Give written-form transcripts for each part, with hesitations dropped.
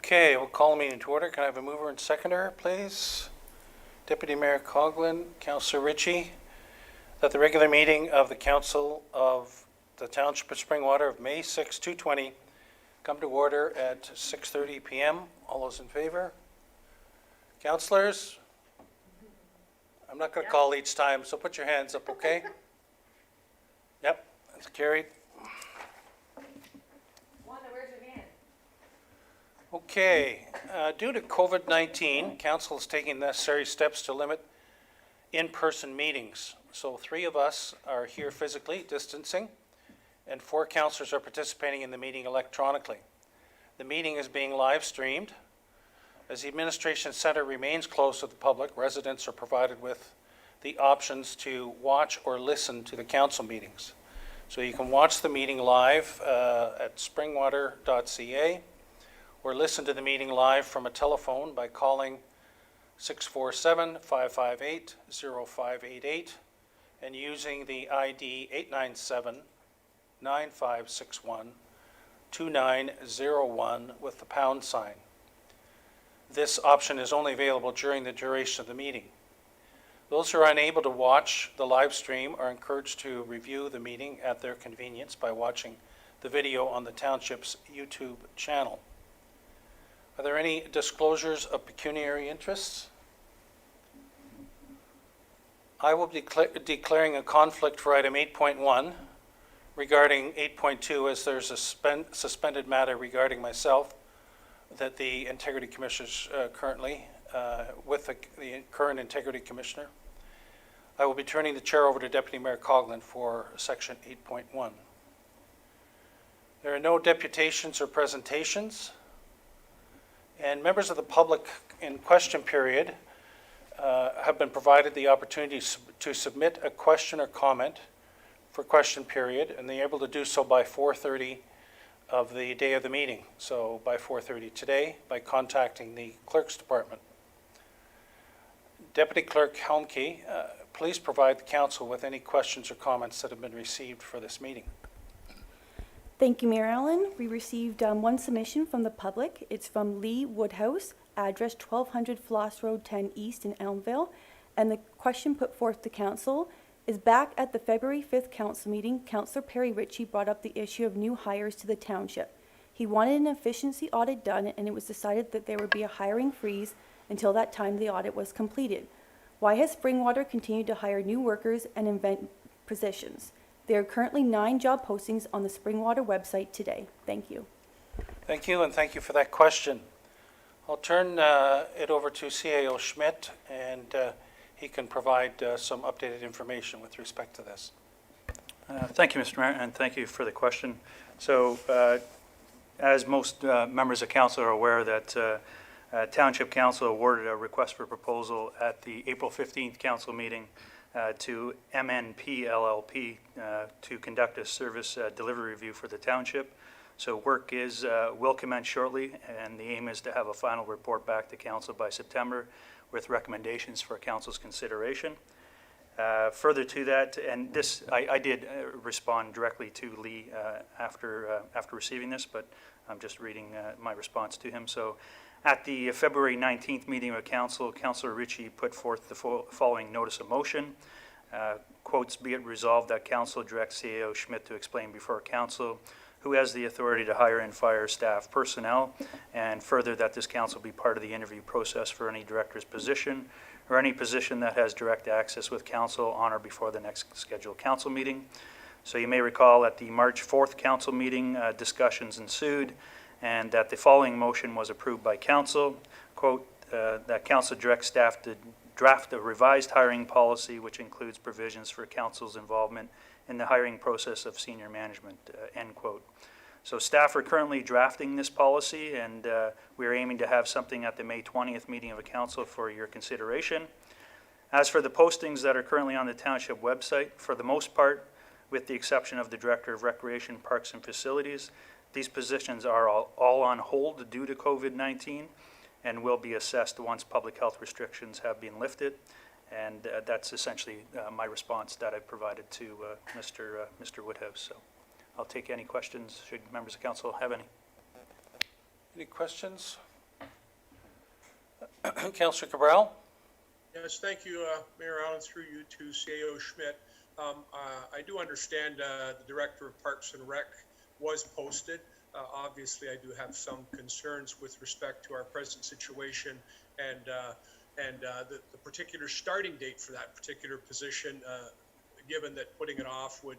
Okay, we'll call the meeting to order. Can I have a mover and seconder, please? Deputy Mayor Coughlin, Councillor Ritchie, that the regular meeting of the Council of the Township of Springwater of May 6, 2020 come to order at 6:30 p.m. All those in favor? Councillors? I'm not going to call each time, so put your hands up, okay? Yep, that's carried. Okay, due to COVID-19, Council is taking necessary steps to limit in-person meetings. So 3 of us are here physically, distancing, and 4 councillors are participating in the meeting electronically. The meeting is being live streamed. As the Administration Centre remains closed to the public, residents are provided with the options to watch or listen to the council meetings. So you can watch the meeting live at springwater.ca, or listen to the meeting live from a telephone by calling 647-558-0588 and using the ID 897-9561-2901 with the pound sign. This option is only available during the duration of the meeting. Those who are unable to watch the live stream are encouraged to review the meeting at their convenience by watching the video on the Township's YouTube channel. Are there any disclosures of pecuniary interests? I will be declaring a conflict for item 8.1 regarding 8.2, as there's a suspended matter regarding myself that the Integrity Commissioners currently, with the current Integrity Commissioner. I will be turning the chair over to Deputy Mayor Coughlin for section 8.1. There are no deputations or presentations. And members of the public in question period have been provided the opportunity to submit a question or comment for question period, and they're able to do so by 4:30 of the day of the meeting. So by 4:30 today, by contacting the Clerk's Department. Deputy Clerk Helmke, please provide the Council with any questions or comments that have been received for this meeting. Thank you, Mayor Allen. We received one submission from the public. It's from Lee Woodhouse, address 1200 Floss Road 10 East in Elmville. And the question put forth to Council is, back at the February 5th Council meeting, Councillor Perry Ritchie brought up the issue of new hires to the Township. He wanted an efficiency audit done, and it was decided that there would be a hiring freeze until that time the audit was completed. Why has Springwater continued to hire new workers and invent positions? There are currently 9 job postings on the Springwater website today. Thank you. Thank you, and thank you for that question. I'll turn it over to CAO Schmidt, and he can provide some updated information with respect to this. Thank you, Mr. Mayor, and thank you for the question. So, as most members of Council are aware, that Township Council awarded a request for proposal at the April 15th Council meeting to MNP LLP to conduct a service delivery review for the Township. So work will commence shortly, and the aim is to have a final report back to Council by September with recommendations for Council's consideration. Further to that, and this, I did respond directly to Lee after receiving this, but I'm just reading my response to him. So, at the February 19th meeting of Council, Councillor Ritchie put forth the following notice of motion. Quotes, be it resolved that Council directs CAO Schmidt to explain before Council who has the authority to hire and fire staff personnel, and further that this Council be part of the interview process for any director's position or any position that has direct access with Council on or before the next scheduled Council meeting. So you may recall at the March 4th Council meeting, discussions ensued, and that the following motion was approved by Council. Quote, that Council directs staff to draft a revised hiring policy which includes provisions for Council's involvement in the hiring process of senior management, end quote. So staff are currently drafting this policy, and we're aiming to have something at the May 20th meeting of the Council for your consideration. As for the postings that are currently on the Township website, for the most part, with the exception of the Director of Recreation, Parks and Facilities, these positions are all on hold due to COVID-19 and will be assessed once public health restrictions have been lifted. And that's essentially my response that I provided to Mr. Woodhouse. So I'll take any questions should members of council have any. Any questions? Councillor Cabral? Yes, thank you, Mayor Allen, through you to CAO Schmidt. I do understand the Director of Parks and Rec was posted. Obviously, I do have some concerns with respect to our present situation and the particular starting date for that particular position, given that putting it off would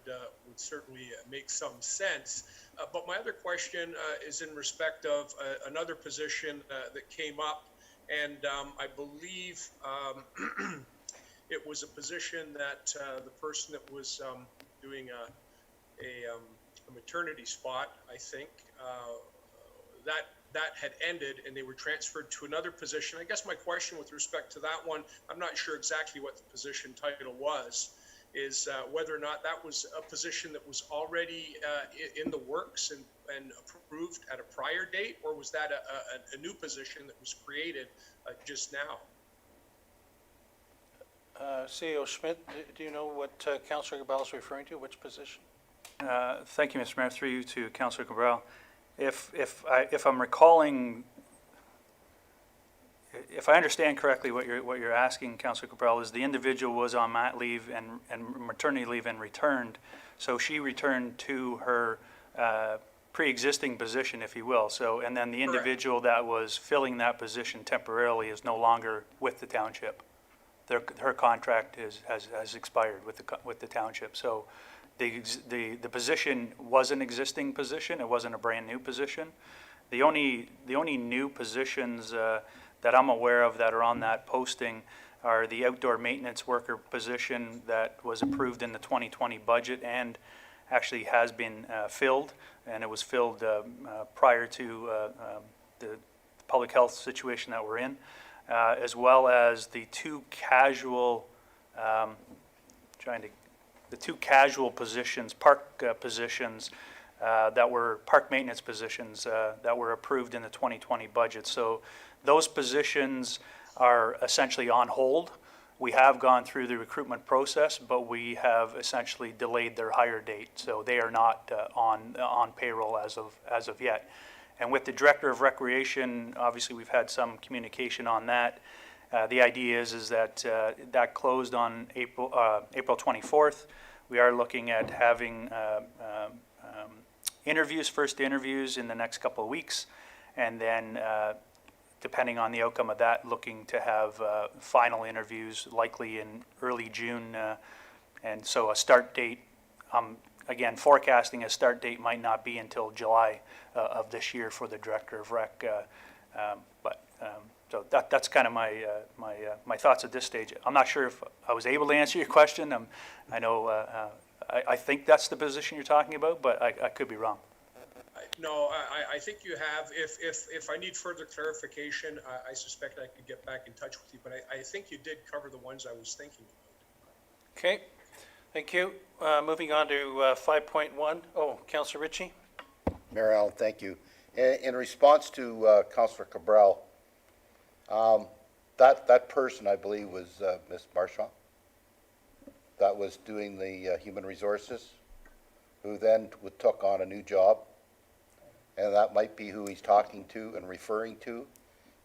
certainly make some sense. But my other question is in respect of another position that came up, and I believe it was a position that the person that was doing a maternity spot, I think, that had ended and they were transferred to another position. I guess my question with respect to that one, I'm not sure exactly what the position title was, is whether or not that was a position that was already in the works and approved at a prior date, or was that a new position that was created just now? CEO Schmidt, do you know what Councillor Cabral is referring to, which position? Thank you, Mr. Mayor. Through you to Councillor Cabral. If I'm recalling, if I understand correctly, what you're asking, Councillor Cabral, is the individual was on mat leave and maternity leave and returned, so she returned to her pre-existing position, if you will. So, and then the individual that was filling that position temporarily is no longer with the township. Her contract has expired with the township. So the position was an existing position. It wasn't a brand new position. The only new positions that I'm aware of that are on that posting are the outdoor maintenance worker position that was approved in the 2020 budget and actually has been filled, and it was filled prior to the public health situation that we're in. As well as the two casual, positions, park positions that were park maintenance positions that were approved in the 2020 budget. So those positions are essentially on hold. We have gone through the recruitment process, but we have essentially delayed their hire date. So they are not on payroll as of yet. And with the Director of Recreation, obviously we've had some communication on that. The idea is that that closed on April 24th. We are looking at having first interviews in the next couple of weeks, and then depending on the outcome of that, looking to have final interviews likely in early June. And so a start date, again, forecasting a start date might not be until July of this year for the Director of Rec. So that's kind of my thoughts at this stage. I'm not sure if I was able to answer your question. I know I think that's the position you're talking about, but I could be wrong. No, I think you have. If I need further clarification, I suspect I could get back in touch with you, but I think you did cover the ones I was thinking about. Okay, thank you. Moving on to 5.1. Oh, Councillor Ritchie. Mayor Allen, thank you. In response to Councillor Cabral, that person, I believe, was Ms. Marchand, that was doing the human resources, who then took on a new job, and that might be who he's talking to and referring to.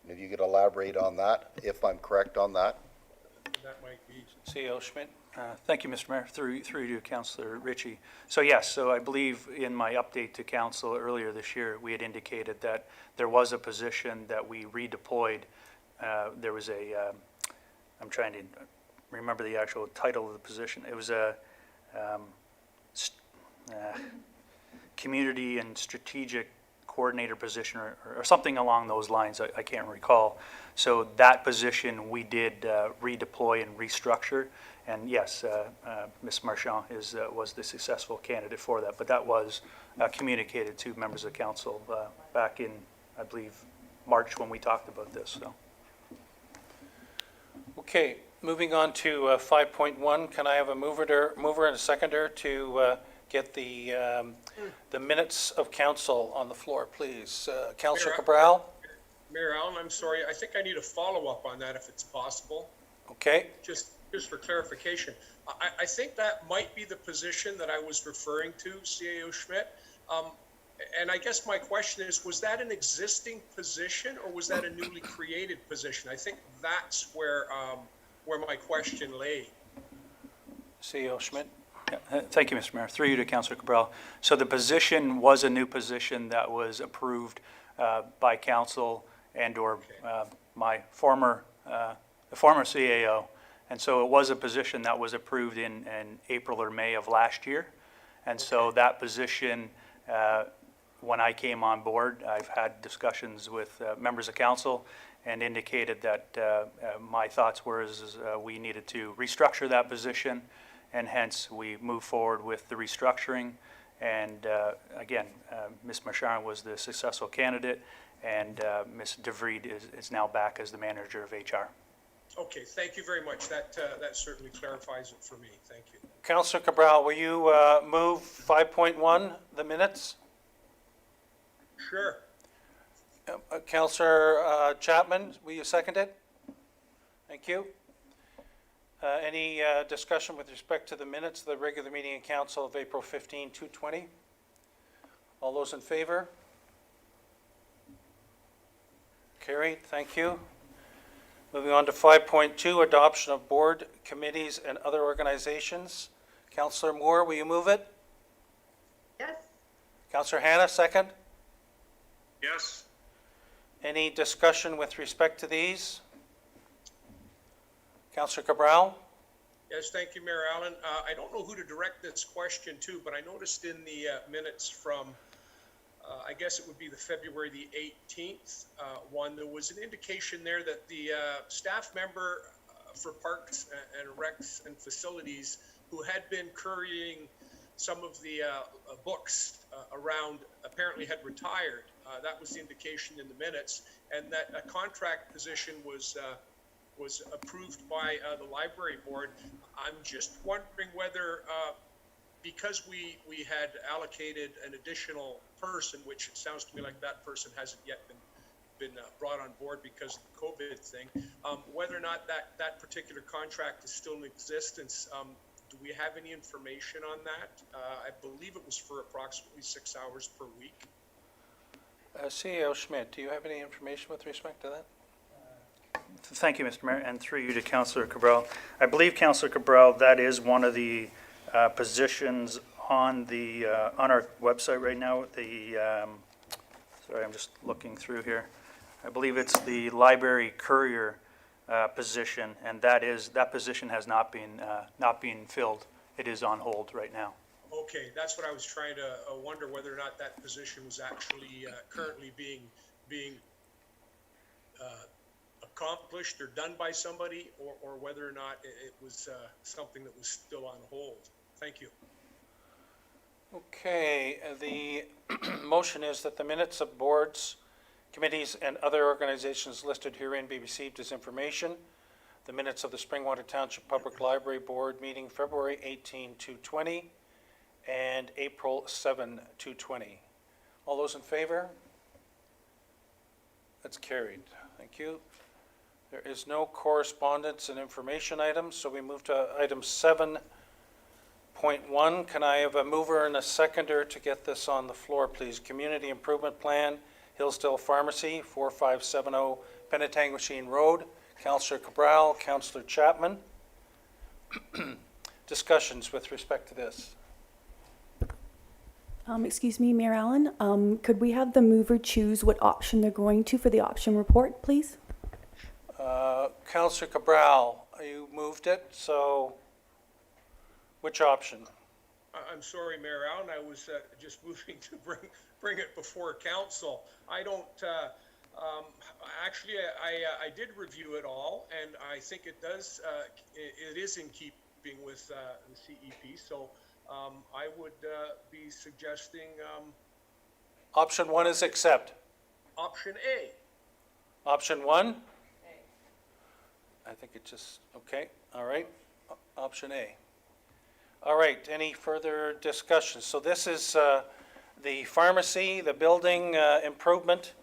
And if you could elaborate on that, if I'm correct on that. That might be. CEO Schmidt. Thank you, Mr. Mayor. Through you to Councillor Ritchie. So yes, so I believe in my update to council earlier this year, we had indicated that there was a position that we redeployed. There was I'm trying to remember the actual title of the position. It was a community and strategic coordinator position or something along those lines. I can't recall. So that position we did redeploy and restructure. And yes, Ms. Marchand was the successful candidate for that. But that was communicated to members of council back in, I believe, March when we talked about this. So. Okay, moving on to 5.1. Can I have a mover and a seconder to get the minutes of council on the floor, please? Councillor Cabral? Mayor Allen, I'm sorry. I think I need a follow-up on that if it's possible. Okay. Just for clarification. I think that might be the position that I was referring to, CAO Schmidt. And I guess my question is, was that an existing position or was that a newly created position? I think that's where my question lay. CEO Schmidt? Thank you, Mr. Mayor. Through you to Councillor Cabral. So the position was a new position that was approved by council and/or my former, the former CAO. And so it was a position that was approved in April or May of last year. And so that position, when I came on board, I've had discussions with members of council and indicated that my thoughts were we needed to restructure that position, and hence we move forward with the restructuring. And again, Ms. Marchand was the successful candidate, and Ms. DeVried is now back as the manager of HR. Okay, thank you very much. That certainly clarifies it for me. Thank you. Councillor Cabral, will you move 5.1, the minutes? Sure. Councillor Chapman, will you second it? Thank you. Any discussion with respect to the minutes of the regular meeting in council of April 15, 2020? All those in favor? Carried, thank you. Moving on to 5.2, adoption of board, committees, and other organizations. Councillor Moore, will you move it? Yes. Councillor Hannah, second. Yes. Any discussion with respect to these? Councillor Cabral? Yes, thank you, Mayor Allen. I don't know who to direct this question to, but I noticed in the minutes from, I guess it would be the February the 18th one, there was an indication there that the staff member for Parks and Recs and Facilities who had been currying some of the books around apparently had retired. That was the indication in the minutes, and that a contract position was approved by the library board. I'm just wondering whether, because we had allocated an additional person, which it sounds to me like that person hasn't yet been brought on board because of the COVID thing, whether or not that particular contract is still in existence. Do we have any information on that? I believe it was for approximately 6 hours per week. CEO Schmidt, do you have any information with respect to that? Thank you, Mr. Mayor, and through you to Councillor Cabral. I believe, Councillor Cabral, that is one of the positions on the on our website right now. Sorry, I'm just looking through here. I believe it's the library courier position, and that position has not been filled. It is on hold right now. Okay, that's what I was trying to wonder, whether or not that position was actually currently being accomplished or done by somebody, or whether or not it was something that was still on hold. Thank you. Okay, the motion is that the minutes of boards, committees, and other organizations listed herein be received as information. The minutes of the Springwater Township Public Library Board meeting February 18, 2020 and April 7, 2020. All those in favor? That's carried. Thank you. There is no correspondence and information items, so we move to item 7.1. Can I have a mover and a seconder to get this on the floor, please? Community Improvement Plan, Hillsdale Pharmacy, 4570 Penetanguishene Road. Councillor Cabral, Councillor Chapman. Discussions with respect to this. Excuse me, Mayor Allen, could we have the mover choose what option they're going to for the option report, please? Councillor Cabral, you moved it, so which option? I'm sorry, Mayor Allen, I was just moving to bring it before council. I don't, actually, I did review it all, and I think it does, it is in keeping with the CEP, so I would be suggesting Option 1 is accept. option A. Option 1? I think it just, okay, all right. Option A. All right, any further discussion? So this is the pharmacy, the building improvement,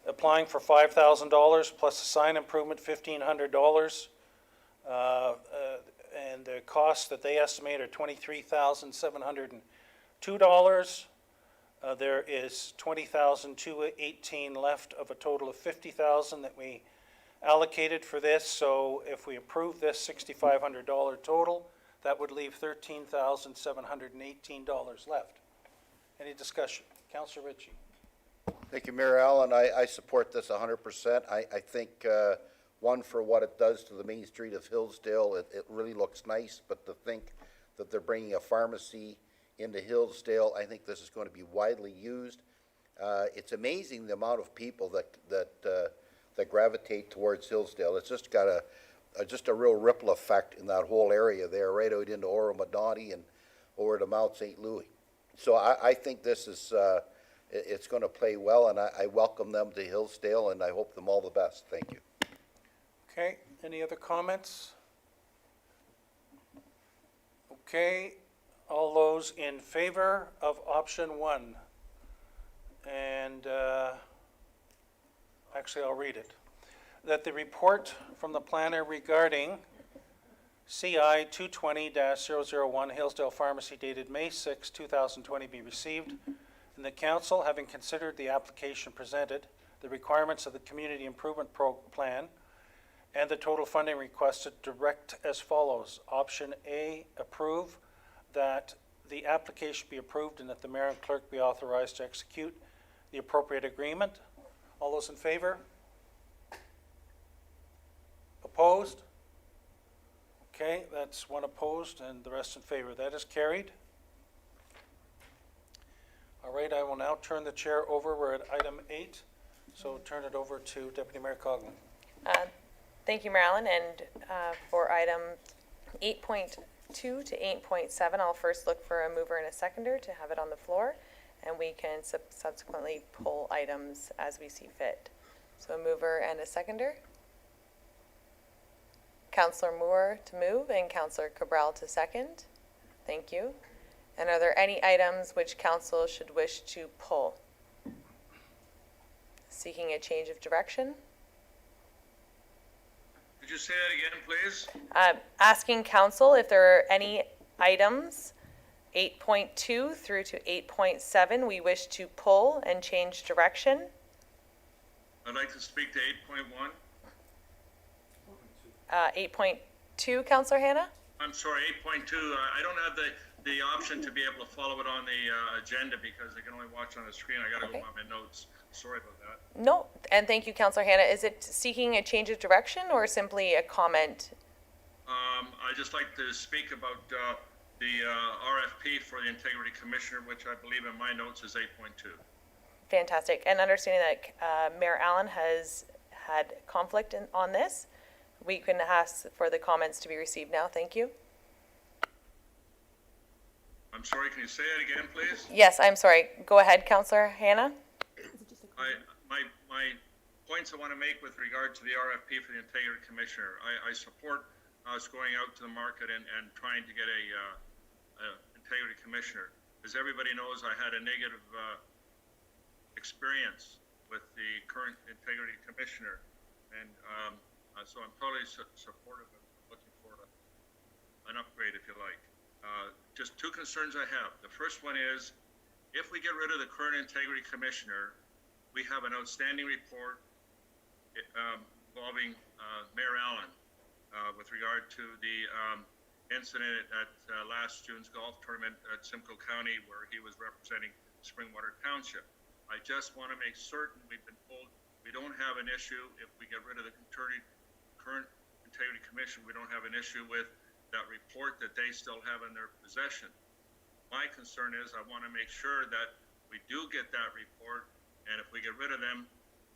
applying for $5,000 plus a sign improvement, $1,500. And the costs that they estimate are $23,702. There is 20,218 left of a total of 50,000 that we allocated for this. So if we approve this $6,500 total, that would leave $13,718 left. Any discussion? Councillor Ritchie. Thank you, Mayor Allen. I support this 100%. I think, one, for what it does to the main street of Hillsdale, it really looks nice, but to think that they're bringing a pharmacy into Hillsdale, I think this is going to be widely used. It's amazing the amount of people that gravitate towards Hillsdale. It's just got just a real ripple effect in that whole area there, right out into Oro-Madani and over to Mount St. Louis. So I think this is, it's going to play well, and I welcome them to Hillsdale, and I hope them all the best. Thank you. Okay, any other comments? Okay, all those in favor of option 1? And actually, I'll read it. That the report from the planner regarding CI 220-001 Hillsdale Pharmacy dated May 6, 2020 be received, and the council, having considered the application presented, the requirements of the Community Improvement Plan, and the total funding requested, direct as follows. Option A, approve that the application be approved and that the mayor and clerk be authorized to execute the appropriate agreement. All those in favor? Opposed? Okay, that's one opposed and the rest in favor. That is carried. All right, I will now turn the chair over. We're at item 8, so turn it over to Deputy Mayor Coughlin. Thank you, Marilyn. And for item 8.2 to 8.7, I'll first look for a mover and a seconder to have it on the floor, and we can subsequently pull items as we see fit. So a mover and a seconder. Councillor Moore to move and Councillor Cabral to second. Thank you. And are there any items which council should wish to pull? Seeking a change of direction? Could you say that again, please? Asking council if there are any items, 8.2 through to 8.7, we wish to pull and change direction. I'd like to speak to 8.1. 8.2, Councillor Hannah? I'm sorry, 8.2. I don't have the option to be able to follow it on the agenda because I can only watch on the screen. I got to Okay. go by my notes. Sorry about that. No, and thank you, Councillor Hannah. Is it seeking a change of direction or simply a comment? I'd just like to speak about the RFP for the Integrity Commissioner, which I believe in my notes is 8.2. Fantastic. And understanding that Mayor Allen has had conflict on this, we can ask for the comments to be received now. Thank you. I'm sorry, can you say that again, please? Yes, I'm sorry. Go ahead, Councillor Hannah. My points I want to make with regard to the RFP for the Integrity Commissioner, I support us going out to the market and trying to get a Integrity Commissioner. As everybody knows, I had a negative experience with the current Integrity Commissioner, and so I'm totally supportive of looking for an upgrade, if you like. Just two concerns I have. The first one is, if we get rid of the current Integrity Commissioner, we have an outstanding report involving Mayor Allen with regard to the incident at last June's golf tournament at Simcoe County where he was representing Springwater Township. I just want to make certain we've been told we don't have an issue if we get rid of the current Integrity Commission. We don't have an issue with that report that they still have in their possession. My concern is I want to make sure that we do get that report, and if we get rid of them,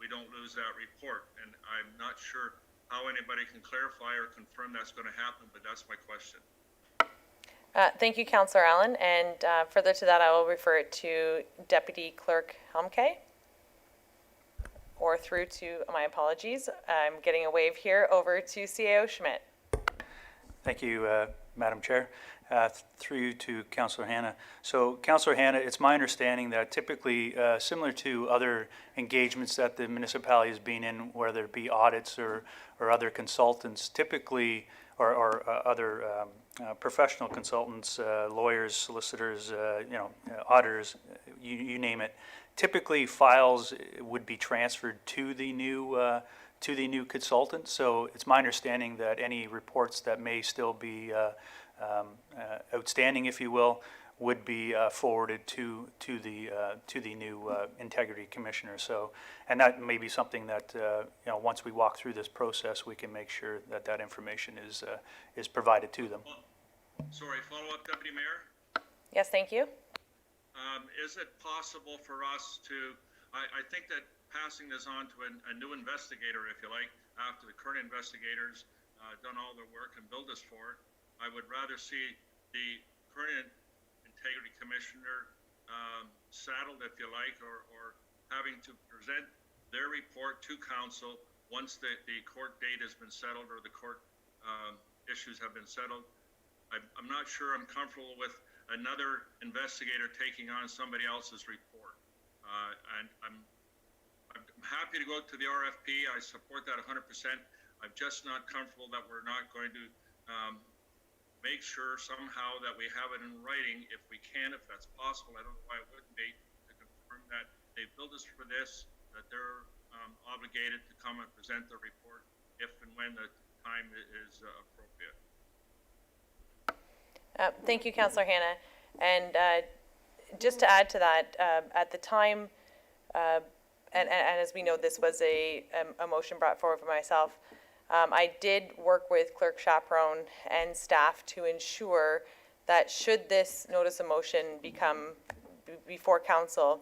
we don't lose that report. And I'm not sure how anybody can clarify or confirm that's going to happen, but that's my question. Thank you, Councillor Allen. And further to that, I will refer it to Deputy Clerk Helmke. Or through to, my apologies, I'm getting a wave here, over to CAO Schmidt. Thank you, Madam Chair. Through you to Councillor Hannah. So, Councillor Hannah, it's my understanding that typically, similar to other engagements that the municipality has been in, whether it be audits or other consultants, typically or other professional consultants, lawyers, solicitors, auditors, you name it. Typically, files would be transferred to the new consultant. So it's my understanding that any reports that may still be outstanding, if you will, would be forwarded to the new integrity commissioner. So, and that may be something that once we walk through this process, we can make sure that that information is provided to them. Sorry, follow-up, Deputy Mayor? Yes, thank you. Is it possible for us to, I think that passing this on to a new investigator, if you like, after the current investigators done all their work and billed us for it, I would rather see the current integrity commissioner saddled, if you like, or having to present their report to council once the court date has been settled or the court issues have been settled. I'm not sure I'm comfortable with another investigator taking on somebody else's report. And I'm happy to go to the RFP. I support that 100%. I'm just not comfortable that we're not going to make sure somehow that we have it in writing if we can, if that's possible. I don't know why it wouldn't be, to confirm that they billed us for this, that they're obligated to come and present the report if and when the time is appropriate. Thank you, Councillor Hanna. And just to add to that, at the time, and as we know, this was a motion brought forward for myself, I did work with Clerk Chaperone and staff to ensure that should this notice of motion become before council,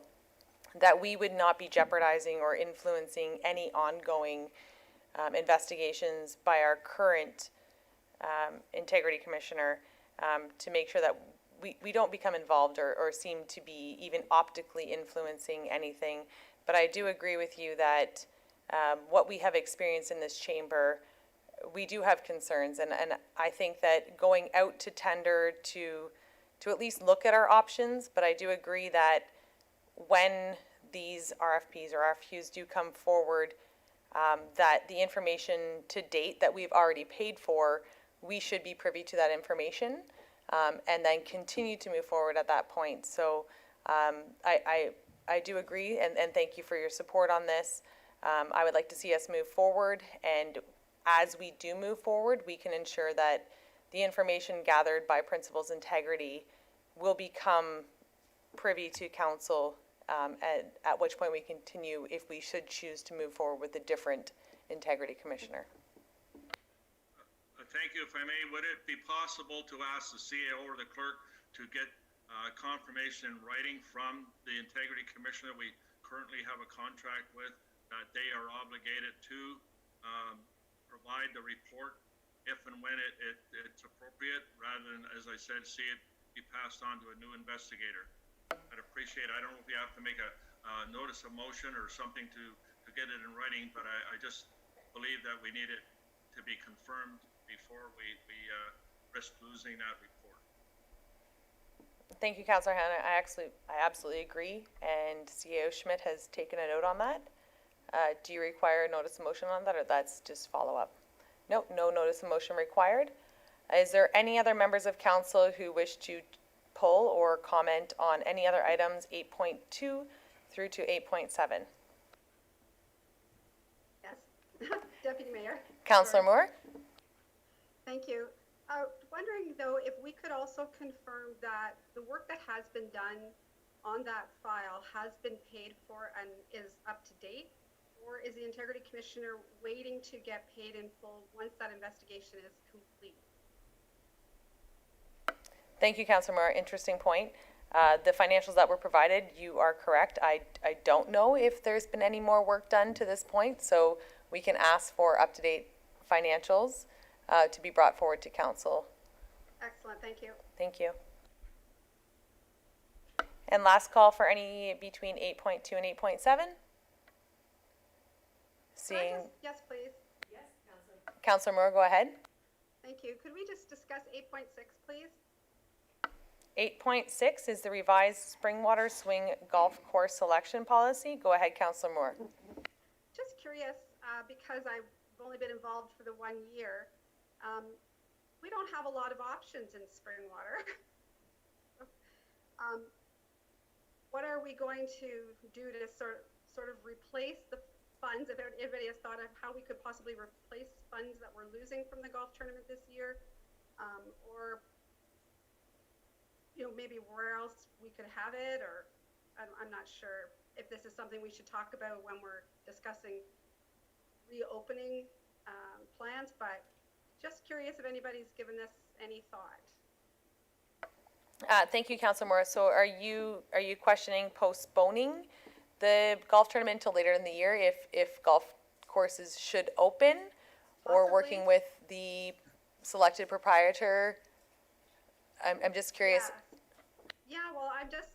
that we would not be jeopardizing or influencing any ongoing investigations by our current integrity commissioner, to make sure that we don't become involved or seem to be even optically influencing anything. But I do agree with you that what we have experienced in this chamber, we do have concerns. And I think that going out to tender to at least look at our options, but I do agree that when these RFPs or RFQs do come forward, that the information to date that we've already paid for, we should be privy to that information, and then continue to move forward at that point. So I do agree, and thank you for your support on this. I would like to see us move forward, and as we do move forward, we can ensure that the information gathered by Principals Integrity will become privy to council, at which point we continue if we should choose to move forward with a different integrity commissioner. Thank you. If I may, would it be possible to ask the CAO or the clerk to get confirmation in writing from the integrity commissioner we currently have a contract with, that they are obligated to provide the report if and when it's appropriate, rather than, as I said, see it be passed on to a new investigator? I'd appreciate it. I don't know if you have to make a notice of motion or something to get it in writing, but I just believe that we need it to be confirmed before we risk losing that report. Thank you, Councillor Hanna. I absolutely agree, and CAO Schmidt has taken a note on that. Do you require a notice of motion on that, or that's just follow-up? Nope, no notice of motion required. Is there any other members of council who wish to pull or comment on any other items 8.2 through to 8.7? Yes, Deputy Mayor. Councillor Moore? Thank you. Wondering though, if we could also confirm that the work that has been done on that file has been paid for and is up to date, or is the Integrity Commissioner waiting to get paid in full once that investigation is complete? Thank you, Councillor Moore. Interesting point. The financials that were provided, you are correct. I don't know if there's been any more work done to this point, so we can ask for up-to-date financials to be brought forward to council. Excellent, thank you. Thank you. And last call for any between 8.2 and 8.7? Seeing Yes, please. Councillor Moore, go ahead. Thank you. Could we just discuss 8.6, please? 8.6 is the revised Springwater Swing Golf Course Selection Policy. Go ahead, Councillor Moore. Just curious, because I've only been involved for the 1 year, we don't have a lot of options in spring water. What are we going to do to sort of replace the funds? If anybody has thought of how we could possibly replace funds that we're losing from the golf tournament this year, or maybe where else we could have it, or I'm not sure if this is something we should talk about when we're discussing reopening plans, but just curious if anybody's given this any thought. Thank you, Councillor Morris. So are you questioning postponing the golf tournament until later in the year if golf courses should open, or Possibly. working with the selected proprietor? I'm just curious. Yeah, well, I'm just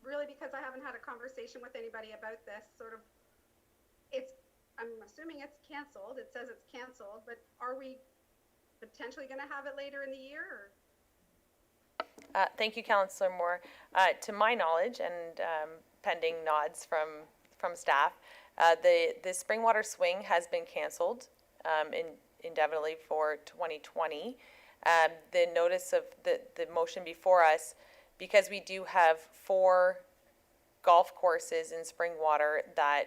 really, because I haven't had a conversation with anybody about this, I'm assuming it's canceled. It says it's canceled, but are we potentially going to have it later in the year? Thank you, Councillor Moore. To my knowledge, and pending nods from staff, the Springwater Swing has been canceled indefinitely for 2020. The notice of the motion before us, because we do have 4 golf courses in Springwater that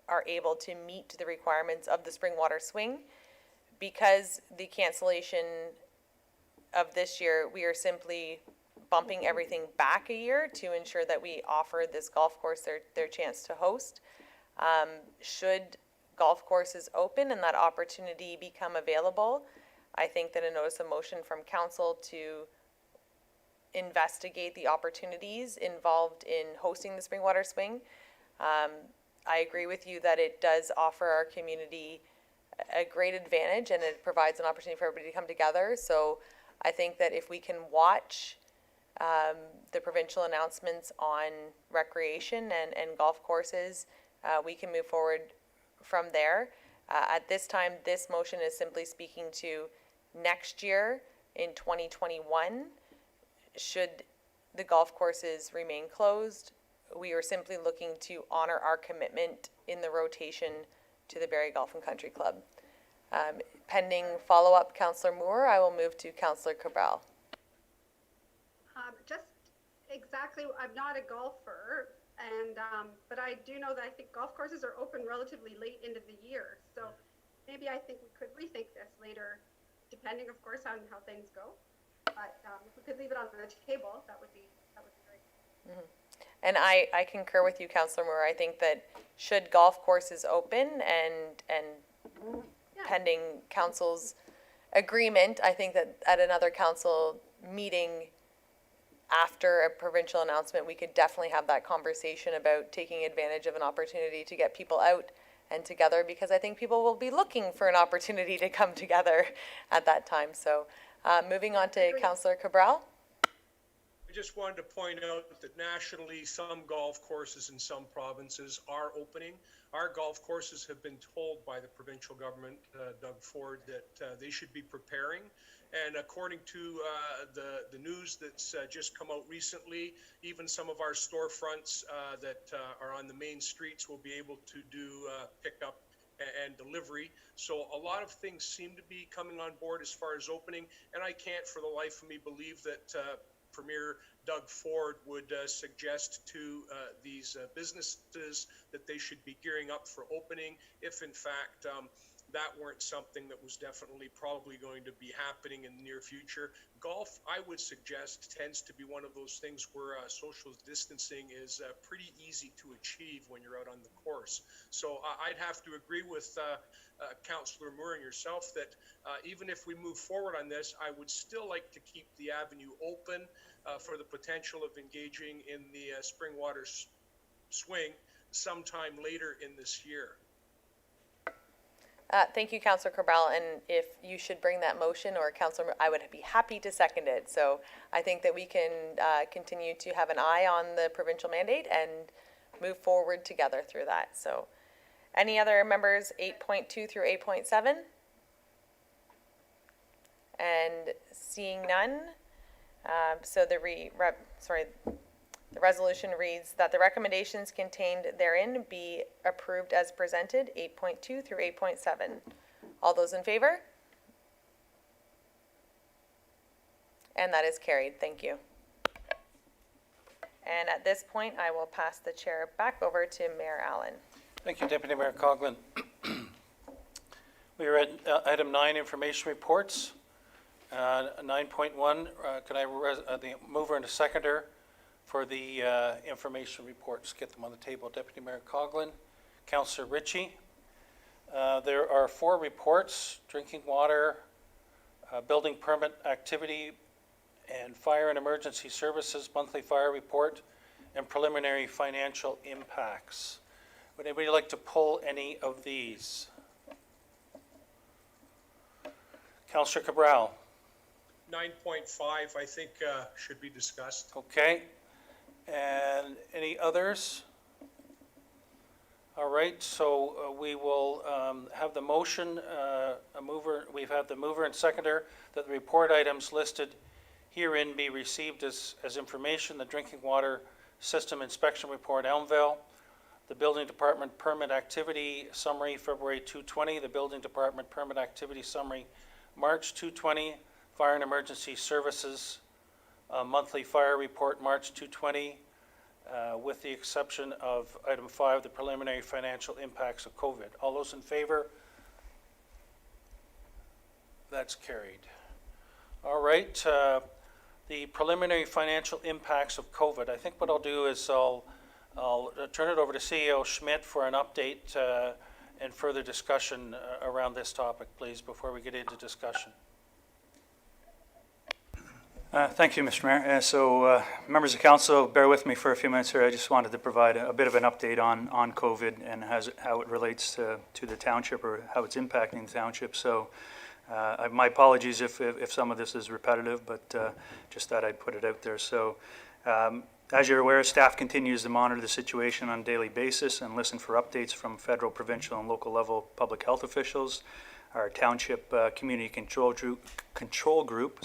are able to meet the requirements of the Springwater Swing, because the cancellation of this year, we are simply bumping everything back a year to ensure that we offer this golf course their chance to host. Should golf courses open and that opportunity become available, I think that a notice of motion from council to investigate the opportunities involved in hosting the Springwater Swing. I agree with you that it does offer our community a great advantage, and it provides an opportunity for everybody to come together. So I think that if we can watch the provincial announcements on recreation and golf courses, we can move forward from there. At this time, this motion is simply speaking to next year in 2021. Should the golf courses remain closed, we are simply looking to honor our commitment in the rotation to the Barrie Golf and Country Club. Pending follow-up, Councillor Moore, I will move to Councillor Cabral. Just exactly, I'm not a golfer, and but I do know that I think golf courses are open relatively late into the year. So maybe I think we could rethink this later, depending, of course, on how things go. But if we could leave it on the table, that would be great. Mm-hmm. And I concur with you, Councillor Moore. I think that should golf courses open and Yeah. pending council's agreement, I think that at another council meeting after a provincial announcement, we could definitely have that conversation about taking advantage of an opportunity to get people out and together, because I think people will be looking for an opportunity to come together at that time. So moving on to Councillor Cabral. I just wanted to point out that nationally, some golf courses in some provinces are opening. Our golf courses have been told by the provincial government, Doug Ford, that they should be preparing. And according to the news that's just come out recently, even some of our storefronts that are on the main streets will be able to do pickup and delivery. So a lot of things seem to be coming on board as far as opening. And I can't for the life of me believe that Premier Doug Ford would suggest to these businesses that they should be gearing up for opening if in fact that weren't something that was definitely probably going to be happening in the near future. Golf, I would suggest, tends to be one of those things where social distancing is pretty easy to achieve when you're out on the course. So I'd have to agree with Councillor Moore and yourself that even if we move forward on this, I would still like to keep the avenue open for the potential of engaging in the Springwater Swing sometime later in this year. Thank you, Councillor Cabral, and if you should bring that motion, or Councillor, I would be happy to second it. So I think that we can continue to have an eye on the provincial mandate and move forward together through that. So any other members, 8.2 through 8.7? And seeing none, so the the resolution reads that the recommendations contained therein be approved as presented, 8.2 through 8.7. All those in favor? And that is carried. Thank you. And at this point, I will pass the chair back over to Mayor Allen. Thank you, Deputy Mayor Coughlin. We are at item 9, information reports. 9.1, could I, the mover and a seconder for the information reports, get them on the table. Deputy Mayor Coughlin, Councillor Ritchie. There are 4 reports: drinking water, building permit activity, and fire and emergency services monthly fire report, and preliminary financial impacts. Would anybody like to pull any of these? Councillor Cabral. 9.5, I think, should be discussed. Okay. And any others? All right, so we will have the motion, we've had the mover and seconder that the report items listed herein be received as information: the drinking water system inspection report, Elmvale; the building department permit activity summary, February 220; the building department permit activity summary, March 220; fire and emergency services monthly fire report, March 220, with the exception of item 5, the preliminary financial impacts of COVID. All those in favor? That's carried. All right, the preliminary financial impacts of COVID. I think what I'll do is I'll turn it over to CEO Schmidt for an update and further discussion around this topic, please, before we get into discussion. Thank you, Mr. Mayor. Members of council, bear with me for a few minutes here. I just wanted to provide a bit of an update on COVID and how it relates to the township, or how it's impacting the township. So my apologies if some of this is repetitive, but just thought I'd put it out there. So as you're aware, staff continues to monitor the situation on a daily basis and listen for updates from federal, provincial, and local level public health officials. Our township community control group,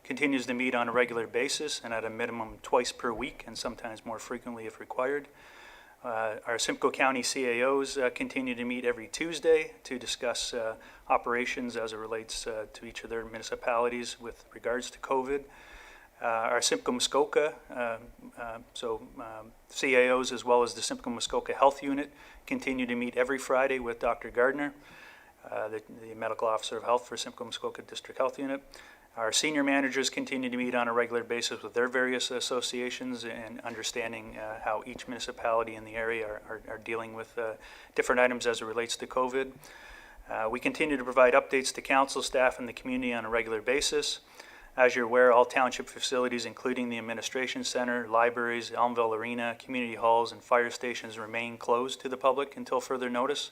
continues to meet on a regular basis and at a minimum twice per week, and sometimes more frequently if required. Our Simcoe County CAOs continue to meet every Tuesday to discuss operations as it relates to each of their municipalities with regards to COVID. Our Simcoe Muskoka, CAOs as well as the Simcoe Muskoka Health Unit continue to meet every Friday with Dr. Gardner, the Medical Officer of Health for Simcoe Muskoka District Health Unit. Our senior managers continue to meet on a regular basis with their various associations and understanding how each municipality in the area are dealing with different items as it relates to COVID. We continue to provide updates to council staff and the community on a regular basis. As you're aware, all township facilities, including the administration center, libraries, Elmville Arena, community halls, and fire stations remain closed to the public until further notice.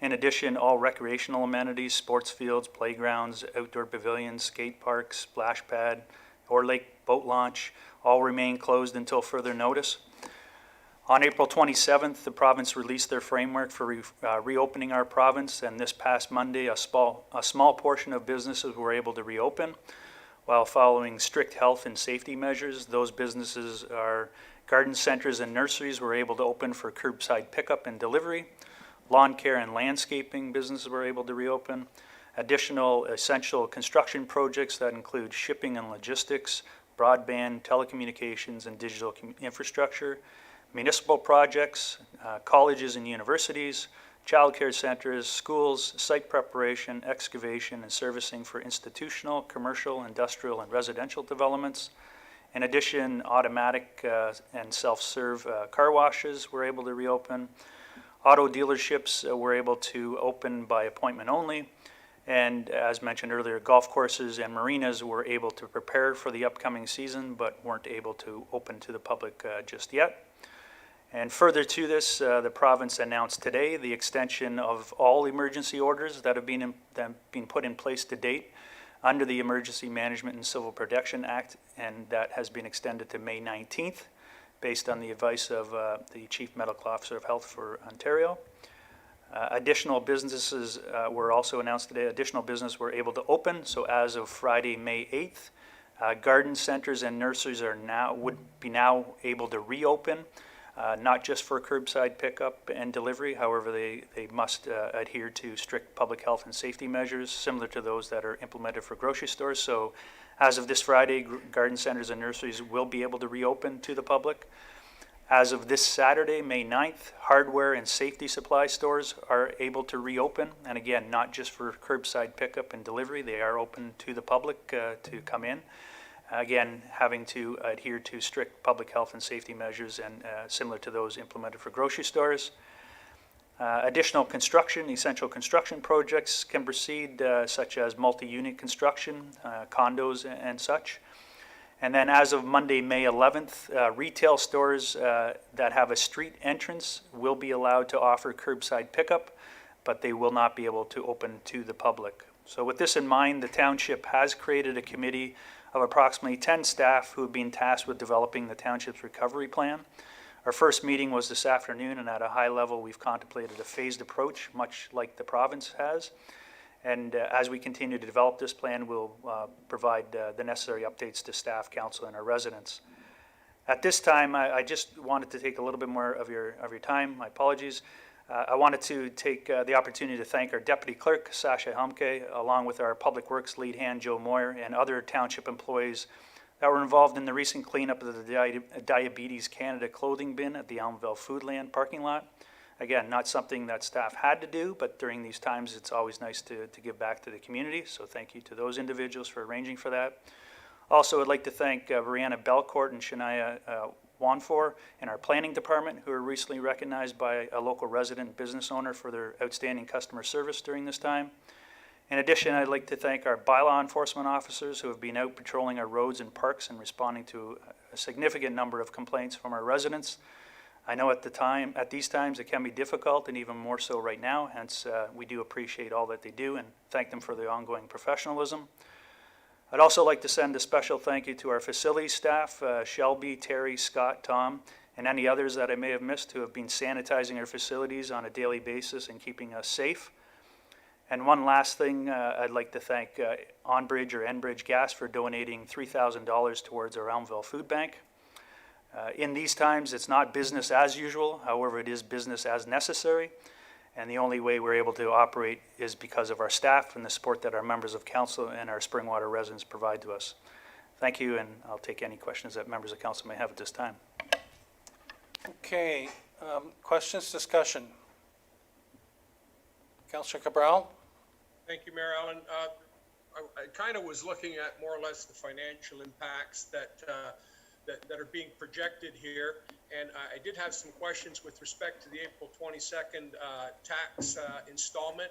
In addition, all recreational amenities, sports fields, playgrounds, outdoor pavilions, skate parks, splash pad, or lake boat launch all remain closed until further notice. On April 27th, the province released their framework for reopening our province, and this past Monday, a small portion of businesses were able to reopen. While following strict health and safety measures, those businesses are garden centers and nurseries were able to open for curbside pickup and delivery. Lawn care and landscaping businesses were able to reopen. Additional essential construction projects that include shipping and logistics, broadband, telecommunications, and digital infrastructure, municipal projects, colleges and universities, child care centers, schools, site preparation, excavation, and servicing for institutional, commercial, industrial, and residential developments. In addition, automatic and self-serve car washes were able to reopen. Auto dealerships were able to open by appointment only. And as mentioned earlier, golf courses and marinas were able to prepare for the upcoming season, but weren't able to open to the public just yet. And further to this, the province announced today the extension of all emergency orders that have been put in place to date under the Emergency Management and Civil Protection Act, and that has been extended to May 19th, based on the advice of the Chief Medical Officer of Health for Ontario. Additional businesses were also announced today. Additional businesses were able to open. So as of Friday, May 8th, garden centers and nurseries would be now able to reopen. not just for curbside pickup and delivery. However, they must adhere to strict public health and safety measures similar to those that are implemented for grocery stores. So as of this Friday, garden centers and nurseries will be able to reopen to the public. As of this Saturday, May 9th, hardware and safety supply stores are able to reopen. And again, not just for curbside pickup and delivery, they are open to the public to come in. Again, having to adhere to strict public health and safety measures and similar to those implemented for grocery stores. Additional construction, essential construction projects can proceed, such as multi-unit construction, condos and such. And then as of Monday, May 11th, retail stores that have a street entrance will be allowed to offer curbside pickup, but they will not be able to open to the public. So with this in mind, the township has created a committee of approximately 10 staff who have been tasked with developing the township's recovery plan. Our first meeting was this afternoon, and at a high level, we've contemplated a phased approach, much like the province has. And as we continue to develop this plan, we'll provide the necessary updates to staff, council, and our residents. At this time, I just wanted to take a little bit more of your time. My apologies. I wanted to take the opportunity to thank our Deputy Clerk, Sasha Helmke, along with our Public Works lead hand, Joe Moyer, and other township employees that were involved in the recent cleanup of the Diabetes Canada clothing bin at the Elmville Foodland parking lot. Again, not something that staff had to do, but during these times, it's always nice to give back to the community. So thank you to those individuals for arranging for that. Also, I'd like to thank Brianna Belcourt and Shania Wanfor in our planning department, who were recently recognized by a local resident business owner for their outstanding customer service during this time. In addition, I'd like to thank our bylaw enforcement officers who have been out patrolling our roads and parks and responding to a significant number of complaints from our residents. I know at these times it can be difficult, and even more so right now, hence we do appreciate all that they do and thank them for their ongoing professionalism. I'd also like to send a special thank you to our facilities staff, Shelby, Terry, Scott, Tom, and any others that I may have missed who have been sanitizing our facilities on a daily basis and keeping us safe. And one last thing, I'd like to thank Enbridge or Enbridge Gas for donating $3,000 towards our Elmville Food Bank. In these times, it's not business as usual. However, it is business as necessary. And the only way we're able to operate is because of our staff and the support that our members of council and our Springwater residents provide to us. Thank you, and I'll take any questions that members of council may have at this time. Okay, questions, discussion? Councillor Cabral? Thank you, Mayor Allen. I kind of was looking at more or less the financial impacts that are being projected here. And I did have some questions with respect to the April 22nd tax installment.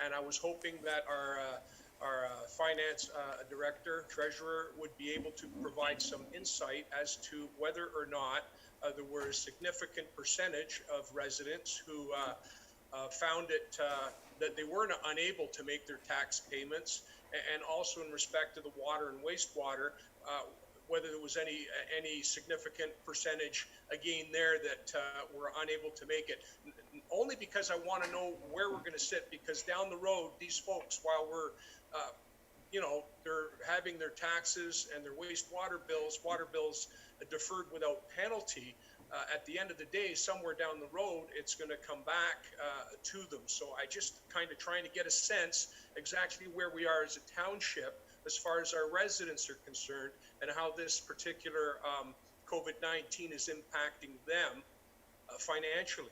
And I was hoping that our finance director, treasurer, would be able to provide some insight as to whether or not there were a significant percentage of residents who found it that they were unable to make their tax payments, and also in respect to the water and wastewater, whether there was any significant percentage again there that were unable to make it. Only because I want to know where we're going to sit, because down the road, these folks, while we're they're having their taxes and their water bills deferred without penalty, at the end of the day, somewhere down the road, it's going to come back to them. So I just kind of trying to get a sense exactly where we are as a township as far as our residents are concerned, and how this particular COVID-19 is impacting them financially.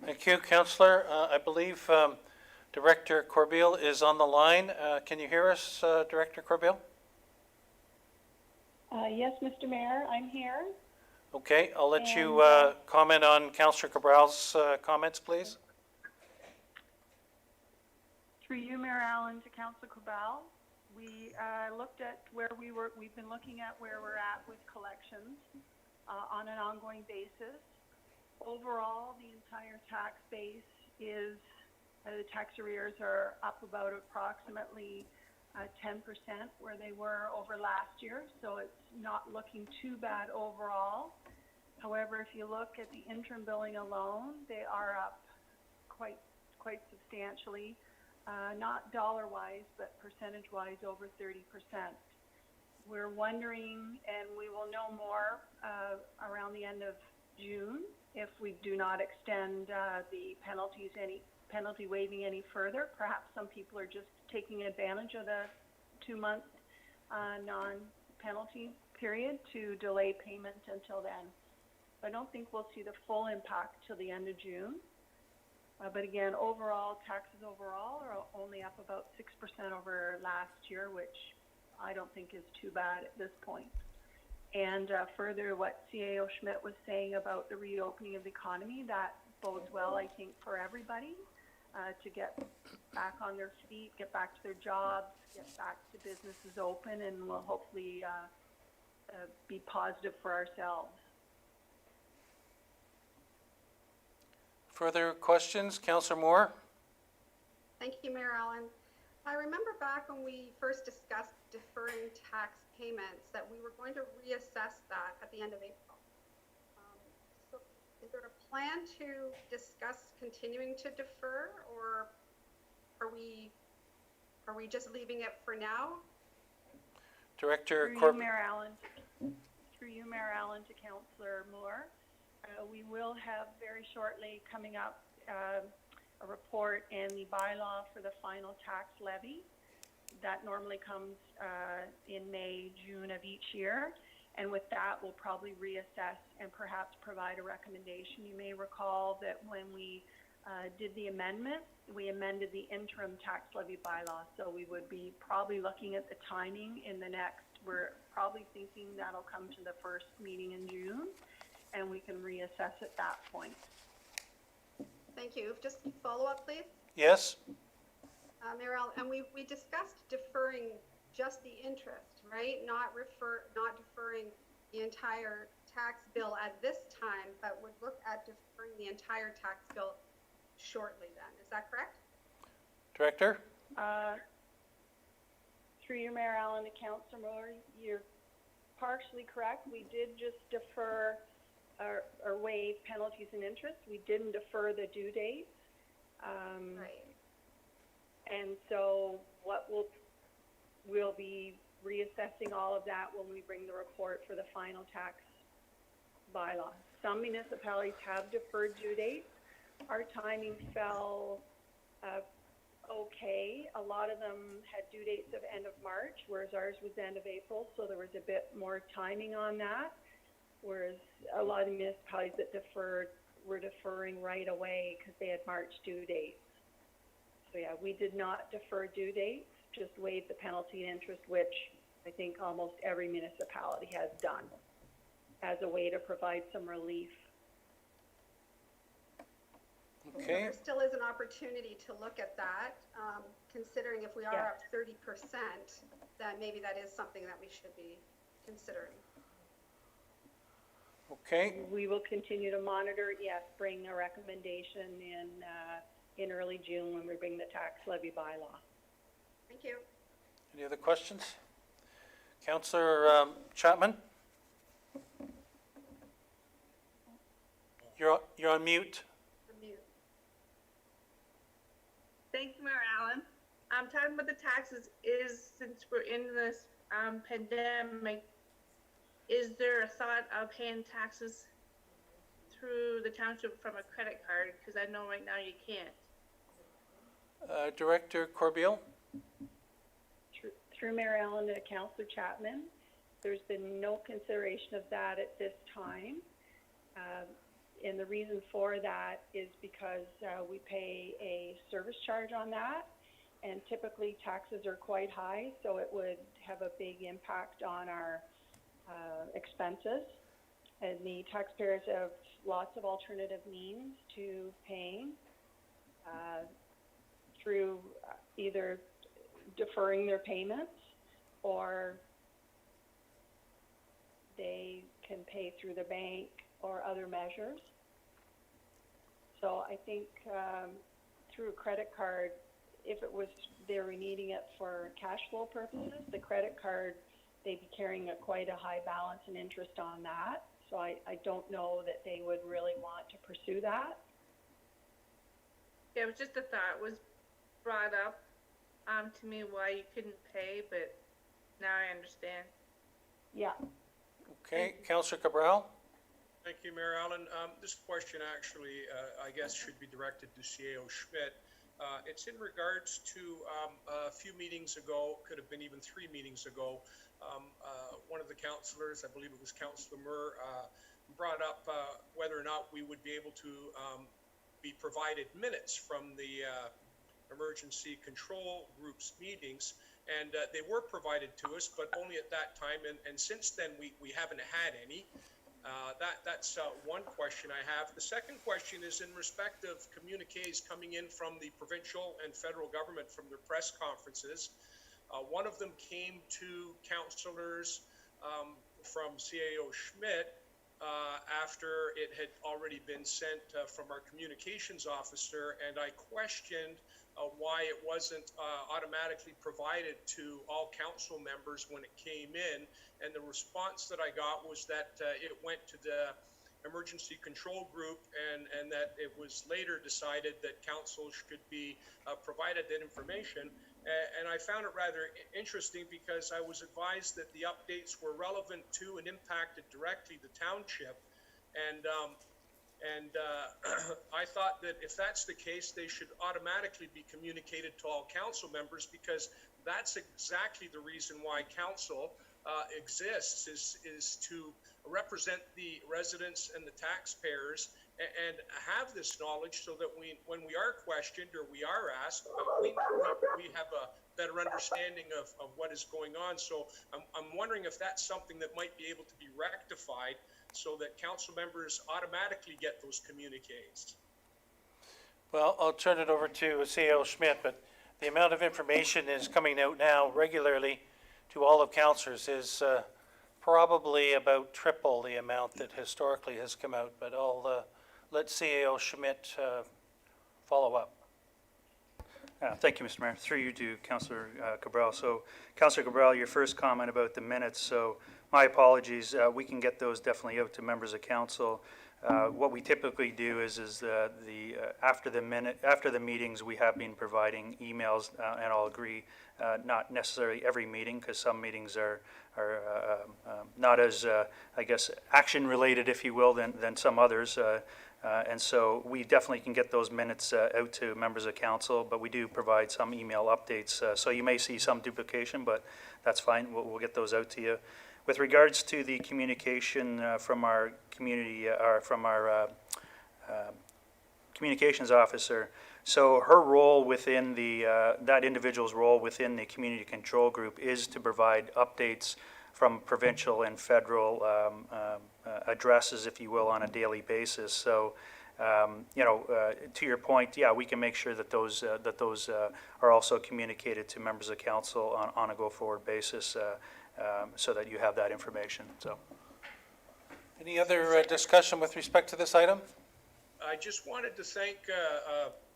Thank you, Councillor. I believe Director Corbeil is on the line. Can you hear us, Director Corbeil? Yes, Mr. Mayor, I'm here. Okay, I'll let you comment on Councillor Cabral's comments, please. Through you, Mayor Allen, to Councillor Cabral. We looked at where we've been looking at where we're at with collections on an ongoing basis. Overall, the entire tax base is, the tax arrears are up about approximately 10% where they were over last year, so it's not looking too bad overall. However, if you look at the interim billing alone, they are up quite substantially, not dollar-wise, but percentage-wise over 30%. We're wondering, and we will know more around the end of June if we do not extend the penalty waiving any further. Perhaps some people are just taking advantage of the 2-month non-penalty period to delay payment until then. I don't think we'll see the full impact till the end of June. But again, overall, taxes overall are only up about 6% over last year, which I don't think is too bad at this point. And further, what CAO Schmidt was saying about the reopening of the economy, that bodes well, I think, for everybody to get back on their feet, get back to their jobs, get back to businesses open, and will hopefully be positive for ourselves. Further questions? Councillor Moore? Thank you, Mayor Allen. I remember back when we first discussed deferring tax payments that we were going to reassess that at the end of April. So is there a plan to discuss continuing to defer, or are we just leaving it for now? Director Through you, Corb. Mayor Allen, to Councillor Moore. We will have very shortly coming up a report and the bylaw for the final tax levy. That normally comes in May, June of each year. And with that, we'll probably reassess and perhaps provide a recommendation. You may recall that when we did the amendment, we amended the interim tax levy bylaw. So we would be probably looking at the timing in the next, we're probably thinking that'll come to the first meeting in June, and we can reassess at that point. Thank you. Just follow up, please. Yes? Mayor Allen, and we discussed deferring just the interest, right? Not deferring the entire tax bill at this time, but would look at deferring the entire tax bill shortly then. Is that correct? Director? Through you, Mayor Allen, to Councillor Moore, you're partially correct. We did just defer or waive penalties and interest. We didn't defer the due dates. Right. And so what we'll be reassessing all of that when we bring the report for the final tax bylaw. Some municipalities have deferred due dates. Our timing fell okay. A lot of them had due dates of end of March, whereas ours was end of April, so there was a bit more timing on that. Whereas a lot of the municipalities that deferred were deferring right away because they had March due dates. So yeah, we did not defer due dates, just waived the penalty and interest, which I think almost every municipality has done as a way to provide some relief. Okay. There still is an opportunity to look at that, considering if we are Yes. up 30%, then maybe that is something that we should be considering. Okay. We will continue to monitor, yes, bring a recommendation in early June when we bring the tax levy bylaw. Thank you. Any other questions? Councillor Chapman? You're on mute. Unmute. Thanks, Mayor Allen. I'm talking about the taxes is, since we're in this pandemic, is there a thought of paying taxes through the township from a credit card? Because I know right now you can't. Director Corbeil? Through Mayor Allen to Councillor Chapman, there's been no consideration of that at this time. And the reason for that is because we pay a service charge on that, and typically taxes are quite high, so it would have a big impact on our expenses. And the taxpayers have lots of alternative means to paying through either deferring their payments, or they can pay through the bank or other measures. So I think through a credit card, if it was they were needing it for cash flow purposes, the credit card, they'd be carrying quite a high balance and interest on that. So I don't know that they would really want to pursue that. Yeah, it was just a thought was brought up to me why you couldn't pay, but now I understand. Yeah. Okay. Councillor Cabral? Thank you, Mayor Allen. This question actually, I guess, should be directed to CAO Schmidt. It's in regards to a few meetings ago, could have been even 3 meetings ago. One of the councillors, I believe it was Councillor Murr, brought up whether or not we would be able to be provided minutes from the emergency control group's meetings. And they were provided to us, but only at that time. And since then, we haven't had any. That's one question I have. The second question is in respect of communiques coming in from the provincial and federal government from their press conferences. One of them came to councillors from CAO Schmidt after it had already been sent from our communications officer, and I questioned why it wasn't automatically provided to all council members when it came in. And the response that I got was that it went to the emergency control group, and that it was later decided that council should be provided that information. And I found it rather interesting because I was advised that the updates were relevant to and impacted directly the township. And I thought that if that's the case, they should automatically be communicated to all council members, because that's exactly the reason why council exists, is to represent the residents and the taxpayers and have this knowledge so that when we are questioned or we are asked, we have a better understanding of what is going on. So I'm wondering if that's something that might be able to be rectified so that council members automatically get those communiques. Well, I'll turn it over to CAO Schmidt, but the amount of information is coming out now regularly to all of councillors is probably about triple the amount that historically has come out, but I'll let CAO Schmidt follow up. Thank you, Mr. Mayor. Through you to Councillor Cabral. So, Councillor Cabral, your first comment about the minutes. So, my apologies. We can get those definitely out to members of council. What we typically do is after the meetings, we have been providing emails, and I'll agree, not necessarily every meeting, because some meetings are not as, I guess, action related, if you will, than some others. And so we definitely can get those minutes out to members of council, but we do provide some email updates. So you may see some duplication, but that's fine. We'll get those out to you. With regards to the communication from our community, or from our communications officer, so her role within that individual's role within the community control group is to provide updates from provincial and federal addresses, if you will, on a daily basis. So, to your point, yeah, we can make sure that those are also communicated to members of council on a go-forward basis, so that you have that information. So, any other discussion with respect to this item? I just wanted to thank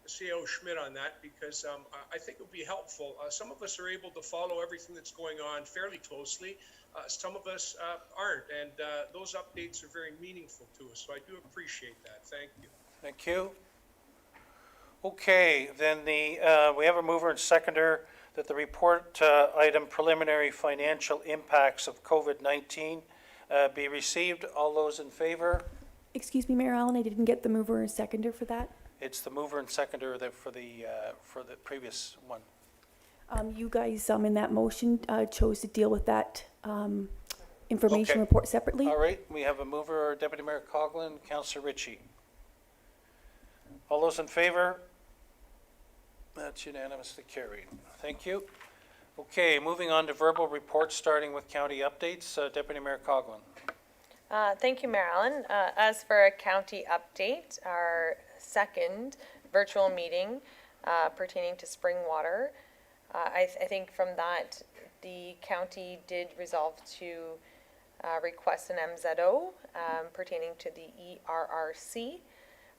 CAO Schmidt on that, because I think it would be helpful. Some of us are able to follow everything that's going on fairly closely. Some of us aren't, and those updates are very meaningful to us, so I do appreciate that. Thank you. Thank you. Okay, then we have a mover and seconder that the report item preliminary financial impacts of COVID-19 be received. All those in favor? Excuse me, Mayor Allen, I didn't get the mover and seconder for that. It's the mover and seconder for the previous one. You guys, in that motion, chose to deal with that information Okay. report separately. All right, we have a mover, Deputy Mayor Coughlin, Councillor Ritchie. All those in favor? That's unanimously carried. Thank you. Okay, moving on to verbal reports, starting with county updates. Deputy Mayor Coughlin. Thank you, Mayor Allen. As for a county update, our second virtual meeting pertaining to spring water, I think from that, the county did resolve to request an MZO pertaining to the ERRC.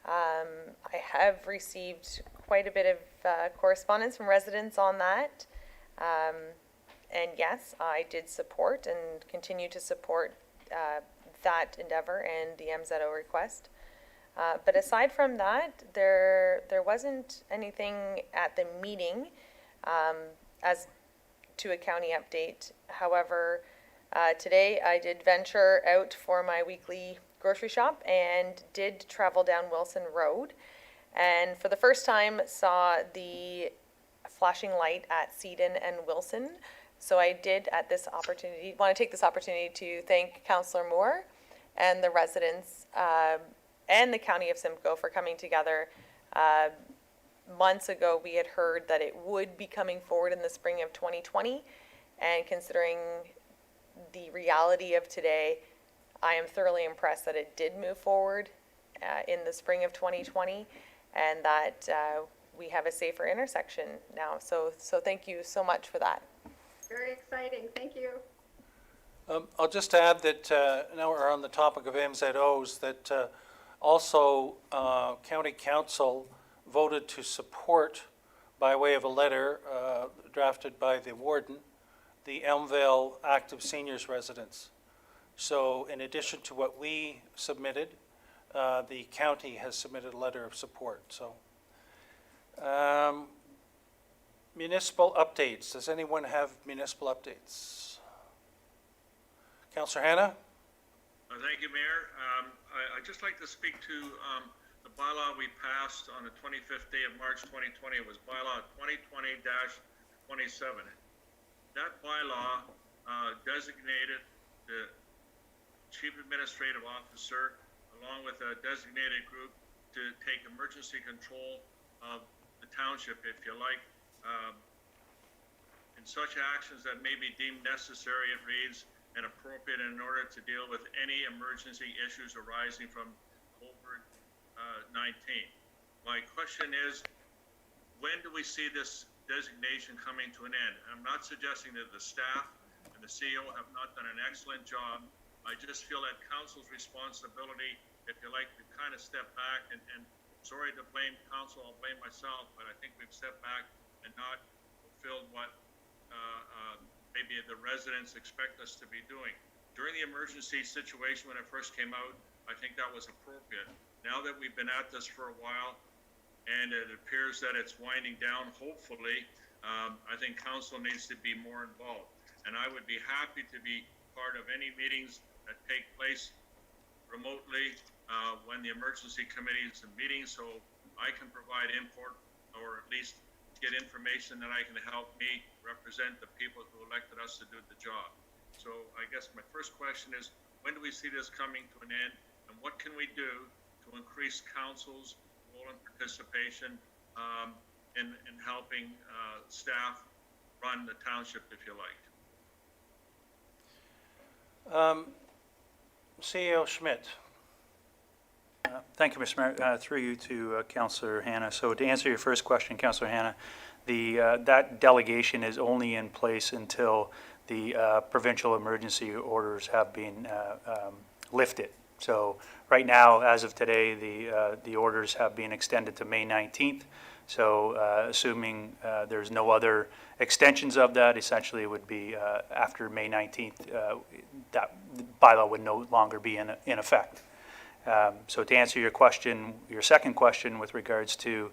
I have received quite a bit of correspondence from residents on that. And yes, I did support and continue to support that endeavor and the MZO request. But aside from that, there wasn't anything at the meeting as to a county update. However, today I did venture out for my weekly grocery shop and did travel down Wilson Road. And for the first time, saw the flashing light at Seaton and Wilson. So I did want to take this opportunity to thank Councillor Moore and the residents and the County of Simcoe for coming together. Months ago, we had heard that it would be coming forward in the spring of 2020. And considering the reality of today, I am thoroughly impressed that it did move forward in the spring of 2020 and that we have a safer intersection now. So thank you so much for that. Very exciting. Thank you. I'll just add that now we're on the topic of MZOs, that also County Council voted to support, by way of a letter drafted by the warden, the Elmvale Active Seniors residents. So in addition to what we submitted, the county has submitted a letter of support. So municipal updates. Does anyone have municipal updates? Councillor Hanna? Thank you, Mayor. I'd just like to speak to the bylaw we passed on the 25th day of March 2020. It was bylaw 2020-27. That bylaw designated the Chief Administrative Officer along with a designated group to take emergency control of the township, if you like, in such actions that may be deemed necessary, it reads, and appropriate in order to deal with any emergency issues arising from COVID-19. My question is, when do we see this designation coming to an end? I'm not suggesting that the staff and the CEO have not done an excellent job. I just feel that council's responsibility, if you like, to kind of step back and sorry to blame council, I'll blame myself, but I think we've stepped back and not fulfilled what maybe the residents expect us to be doing. During the emergency situation when it first came out, I think that was appropriate. Now that we've been at this for a while and it appears that it's winding down, hopefully, I think council needs to be more involved. And I would be happy to be part of any meetings that take place remotely when the emergency committee is in meetings, so I can provide input or at least get information that I can help me represent the people who elected us to do the job. So I guess my first question is, when do we see this coming to an end, and what can we do to increase council's role and participation in helping staff run the township, if you like? CEO Schmidt. Thank you, Mr. Mayor. Through you to Councillor Hanna. So to answer your first question, Councillor Hanna, that delegation is only in place until the provincial emergency orders have been lifted. So right now, as of today, the orders have been extended to May 19th. So assuming there's no other extensions of that, essentially it would be after May 19th, that bylaw would no longer be in effect. So to answer your question, your second question with regards to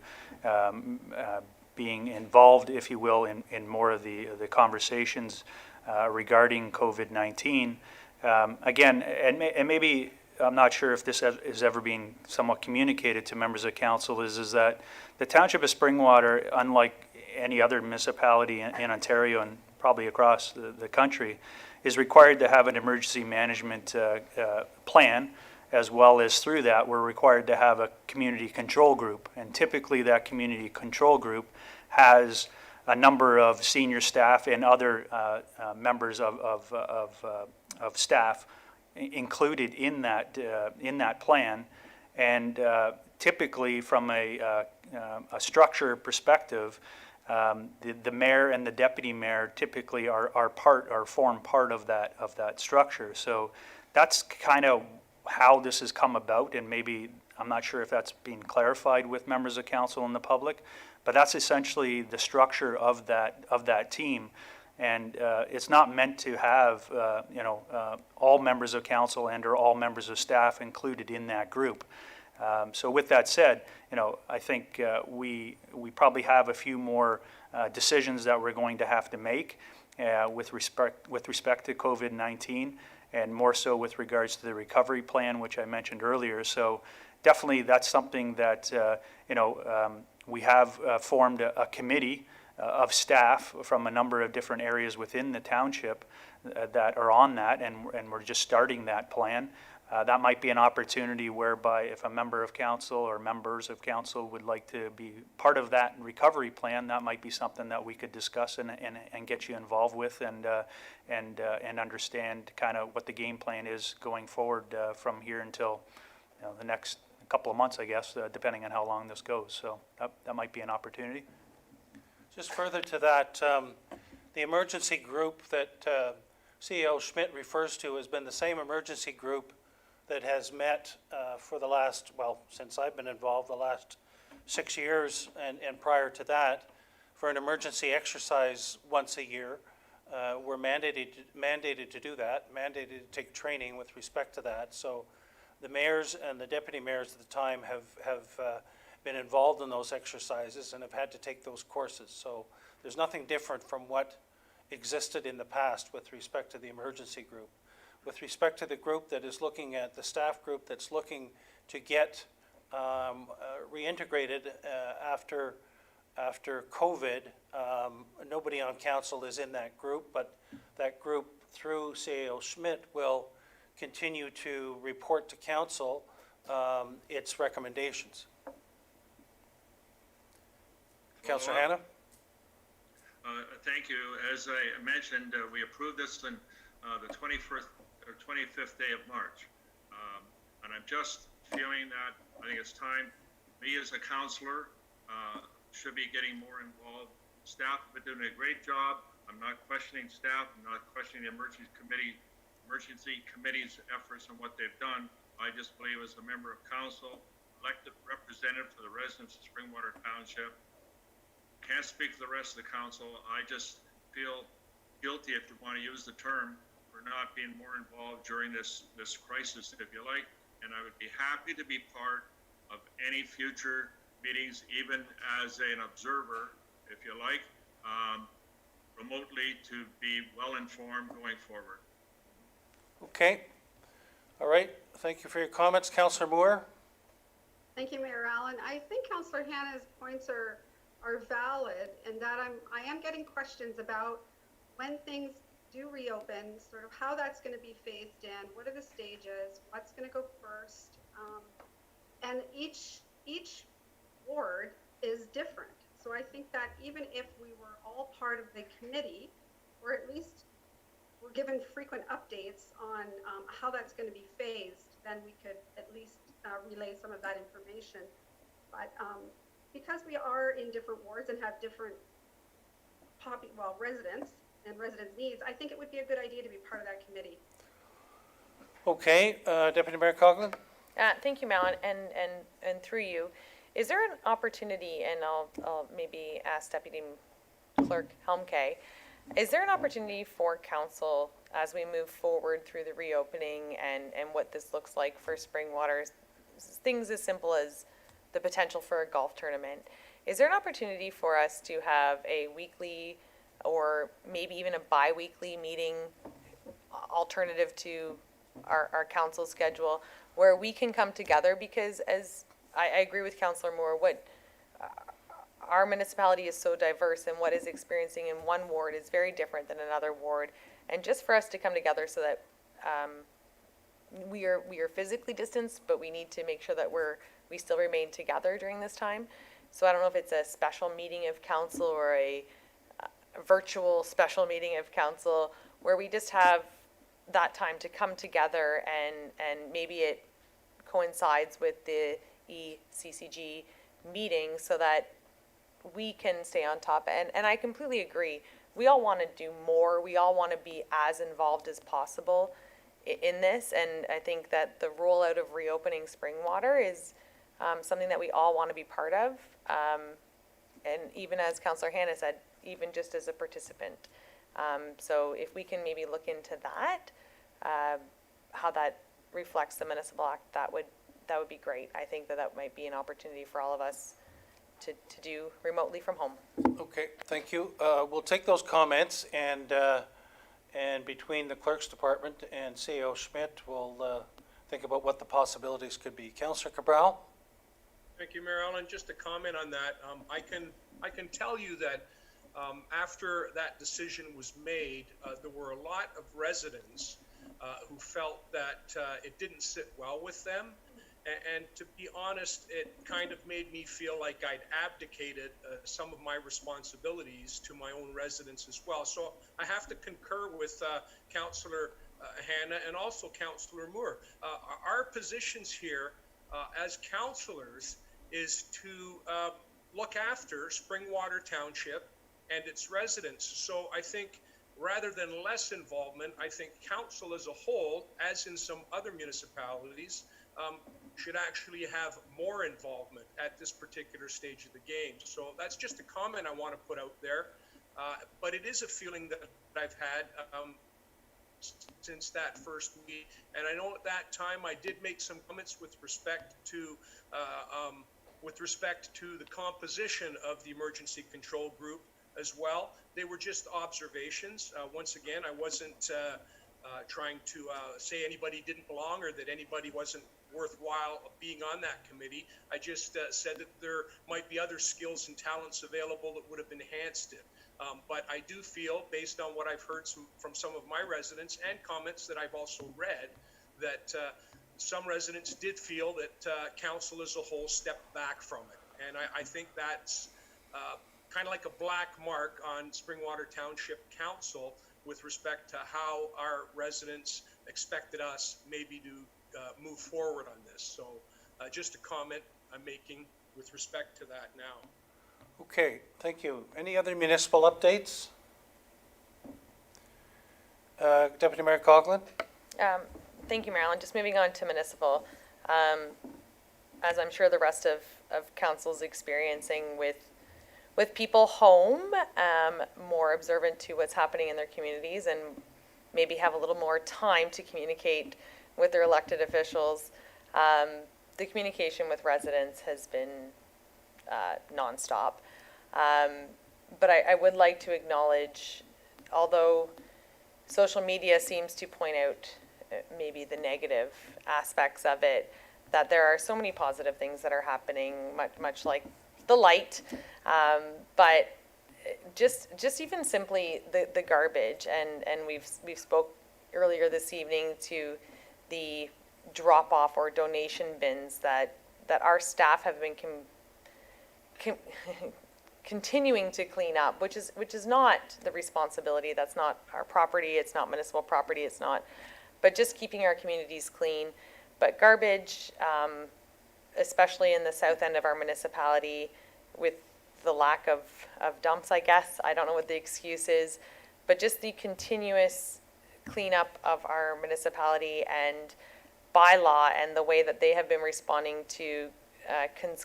being involved, if you will, in more of the conversations regarding COVID-19, again, and maybe I'm not sure if this is ever being somewhat communicated to members of council, is that the Township of Springwater, unlike any other municipality in Ontario and probably across the country, is required to have an emergency management plan, as well as through that we're required to have a community control group. And typically that community control group has a number of senior staff and other members of staff included in that plan, and typically from a structure perspective, the mayor and the deputy mayor typically form part of that structure. So that's kind of how this has come about, and maybe I'm not sure if that's being clarified with members of council and the public, but that's essentially the structure of that team. And it's not meant to have all members of council and or all members of staff included in that group. So with that said, I think we probably have a few more decisions that we're going to have to make with respect to COVID-19. and more so with regards to the recovery plan, which I mentioned earlier. So definitely that's something that, we have formed a committee of staff from a number of different areas within the township that are on that, and we're just starting that plan. That might be an opportunity whereby if a member of council or members of council would like to be part of that recovery plan, that might be something that we could discuss and get you involved with and understand kind of what the game plan is going forward from here until the next couple of months, I guess, depending on how long this goes. So that might be an opportunity. Just further to that, the emergency group that CEO Schmidt refers to has been the same emergency group that has met for the last, well, since I've been involved, the last 6 years, and prior to that, for an emergency exercise once a year. We're mandated to do that, mandated to take training with respect to that. So the mayors and the deputy mayors at the time have been involved in those exercises and have had to take those courses. So there's nothing different from what existed in the past with respect to the emergency group. With respect to the group that is looking at, the staff group that's looking to get reintegrated after COVID, nobody on council is in that group, but that group through CEO Schmidt will continue to report to council its recommendations. Councillor Hanna? Thank you. As I mentioned, we approved this on the 21st or 25th day of March. And I'm just feeling that I think it's time, me as a councillor, should be getting more involved. Staff have been doing a great job. I'm not questioning staff. I'm not questioning the emergency committee's efforts and what they've done. I just believe as a member of council, elected representative to the residents of Springwater Township, can't speak for the rest of the council. I just feel guilty, if you want to use the term, for not being more involved during this crisis, if you like. And I would be happy to be part of any future meetings, even as an observer, if you like, remotely, to be well informed going forward. Okay. All right. Thank you for your comments. Councillor Moore? Thank you, Mayor Allen. I think Councillor Hanna's points are valid, and that I am getting questions about when things do reopen, sort of how that's going to be phased in, what are the stages, what's going to go first, and each ward is different. So I think that even if we were all part of the committee, or at least we're given frequent updates on how that's going to be phased, then we could at least relay some of that information. But because we are in different wards and have different residents and residents' needs, I think it would be a good idea to be part of that committee. Okay. Deputy Mayor Coughlin? Thank you, Malin, and through you, is there an opportunity, and I'll maybe ask Deputy Clerk Helmke, is there an opportunity for council as we move forward through the reopening and what this looks like for Springwater, things as simple as the potential for a golf tournament? Is there an opportunity for us to have a weekly or maybe even a bi-weekly meeting alternative to our council schedule where we can come together? Because as I agree with Councillor Moore, what our municipality is so diverse, and what is experiencing in one ward is very different than another ward. And just for us to come together so that we are physically distanced, but we need to make sure that we still remain together during this time. So I don't know if it's a special meeting of council or a virtual special meeting of council where we just have that time to come together, and maybe it coincides with the ECCG meeting so that we can stay on top. And I completely agree. We all want to do more. We all want to be as involved as possible in this. And I think that the rollout of reopening Springwater is something that we all want to be part of. And even as Councillor Hanna said, even just as a participant. So if we can maybe look into that, how that reflects the municipal act, that would be great. I think that might be an opportunity for all of us to do remotely from home. Okay, thank you. We'll take those comments and And between the Clerk's Department and CAO Schmidt, we'll think about what the possibilities could be. Councillor Cabral? Thank you, Mayor Allen. Just a comment on that. I can tell you that after that decision was made, there were a lot of residents who felt that it didn't sit well with them. And to be honest, it kind of made me feel like I'd abdicated some of my responsibilities to my own residents as well. So I have to concur with Councillor Hanna and also Councillor Moore. Our positions here as councillors is to look after Springwater Township and its residents. So I think rather than less involvement, I think council as a whole, as in some other municipalities, should actually have more involvement at this particular stage of the game. So that's just a comment I want to put out there. But it is a feeling that I've had since that first week. And I know at that time I did make some comments with respect to the composition of the emergency control group as well. They were just observations. Once again, I wasn't trying to say anybody didn't belong or that anybody wasn't worthwhile being on that committee. I just said that there might be other skills and talents available that would have enhanced it. But I do feel, based on what I've heard from some of my residents and comments that I've also read, that some residents did feel that council as a whole stepped back from it. And I think that's kind of like a black mark on Springwater Township Council with respect to how our residents expected us maybe to move forward on this. So just a comment I'm making with respect to that now. Okay, thank you. Any other municipal updates? Deputy Mayor Coughlin? Thank you, Marilyn. Just moving on to municipal. As I'm sure the rest of council's experiencing with people home, more observant to what's happening in their communities and maybe have a little more time to communicate with their elected officials. The communication with residents has been nonstop. But I would like to acknowledge, although social media seems to point out maybe the negative aspects of it, that there are so many positive things that are happening, much like the light. But just even simply the garbage, and we've spoke earlier this evening to the drop-off or donation bins that our staff have been continuing to clean up, which is not the responsibility. That's not our property. It's not municipal property. It's not, but just keeping our communities clean. But garbage, especially in the south end of our municipality, with the lack of dumps, I guess. I don't know what the excuse is, but just the continuous cleanup of our municipality and bylaw and the way that they have been responding to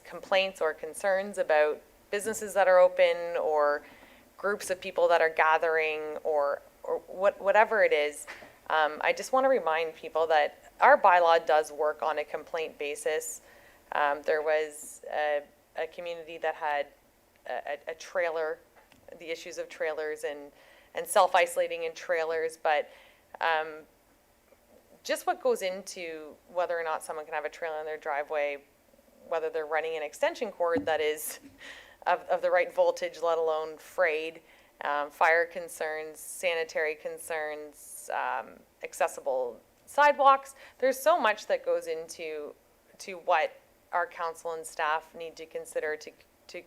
complaints or concerns about businesses that are open or groups of people that are gathering or whatever it is. I just want to remind people that our bylaw does work on a complaint basis. There was a community that had a trailer, the issues of trailers and self-isolating in trailers, but just what goes into whether or not someone can have a trailer in their driveway, whether they're running an extension cord that is of the right voltage, let alone frayed, fire concerns, sanitary concerns, accessible sidewalks. There's so much that goes into what our council and staff need to consider to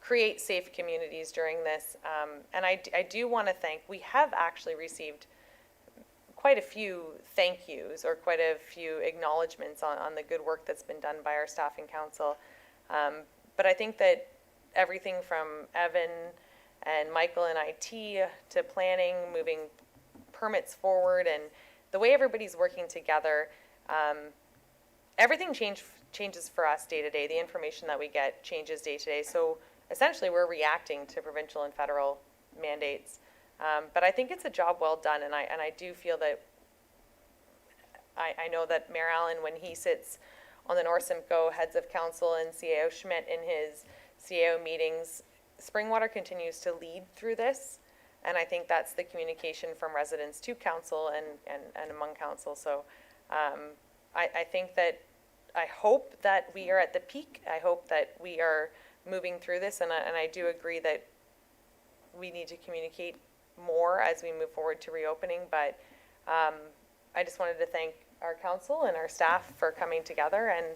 create safe communities during this. And I do want to thank, we have actually received quite a few thank yous or quite a few acknowledgements on the good work that's been done by our staff and council. But I think that everything from Evan and Michael in IT to planning, moving permits forward, and the way everybody's working together, everything changes for us day to day. The information that we get changes day to day. So essentially we're reacting to provincial and federal mandates. But I think it's a job well done, and I do feel that I know that Mayor Allen, when he sits on the North Simcoe Heads of Council and CAO Schmidt in his CAO meetings, Springwater continues to lead through this, And I think that's the communication from residents to council and among council. So I think that, I hope that we are at the peak. I hope that we are moving through this, and I do agree that we need to communicate more as we move forward to reopening. But I just wanted to thank our council and our staff for coming together. And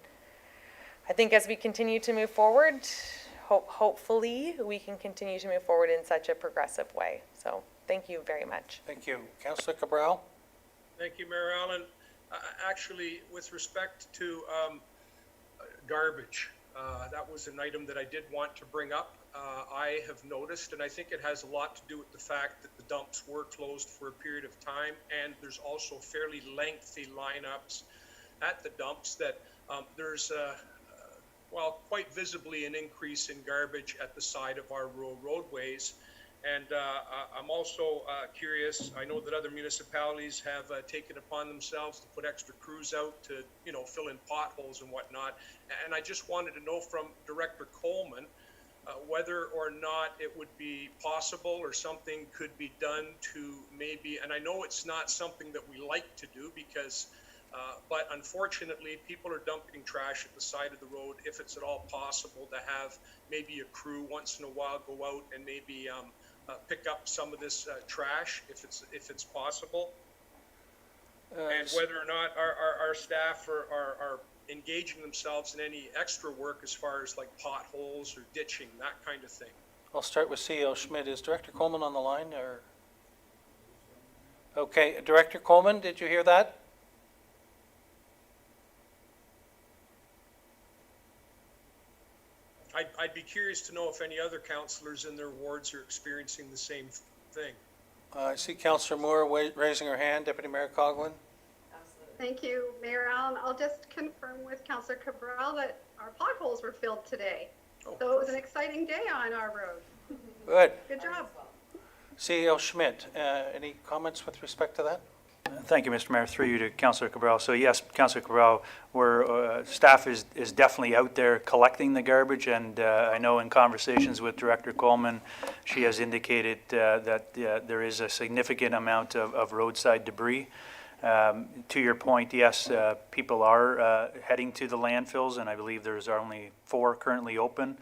I think as we continue to move forward, hopefully we can continue to move forward in such a progressive way. So thank you very much. Thank you. Councillor Cabral? Thank you, Mayor Allen. Actually, with respect to garbage, that was an item that I did want to bring up. I have noticed, and I think it has a lot to do with the fact that the dumps were closed for a period of time, and there's also fairly lengthy lineups at the dumps, that there's well, quite visibly an increase in garbage at the side of our rural roadways. And I'm also curious, I know that other municipalities have taken upon themselves to put extra crews out to, you know, fill in potholes and whatnot. And I just wanted to know from Director Coleman whether or not it would be possible or something could be done to maybe, and I know it's not something that we like to do because but unfortunately, people are dumping trash at the side of the road. If it's at all possible to have maybe a crew once in a while go out and maybe pick up some of this trash, if it's possible, and whether or not our staff are engaging themselves in any extra work as far as like potholes or ditching, that kind of thing. I'll start with CEO Schmidt. Is Director Coleman on the line, or? Okay, Director Coleman, did you hear that? I'd be curious to know if any other councillors in their wards are experiencing the same thing. I see Councillor Moore raising her hand. Deputy Mayor Coughlin? Thank you, Mayor Allen. I'll just confirm with Councillor Cabral that our potholes were filled today. Oh. So it was an exciting day on our road. Good. Good job. CEO Schmidt, any comments with respect to that? Thank you, Mr. Mayor. Through you to Councillor Cabral. So yes, Councillor Cabral, staff is definitely out there collecting the garbage, and I know in conversations with Director Coleman, she has indicated that there is a significant amount of roadside debris. To your point, yes, people are heading to the landfills, and I believe there's only 4 currently open.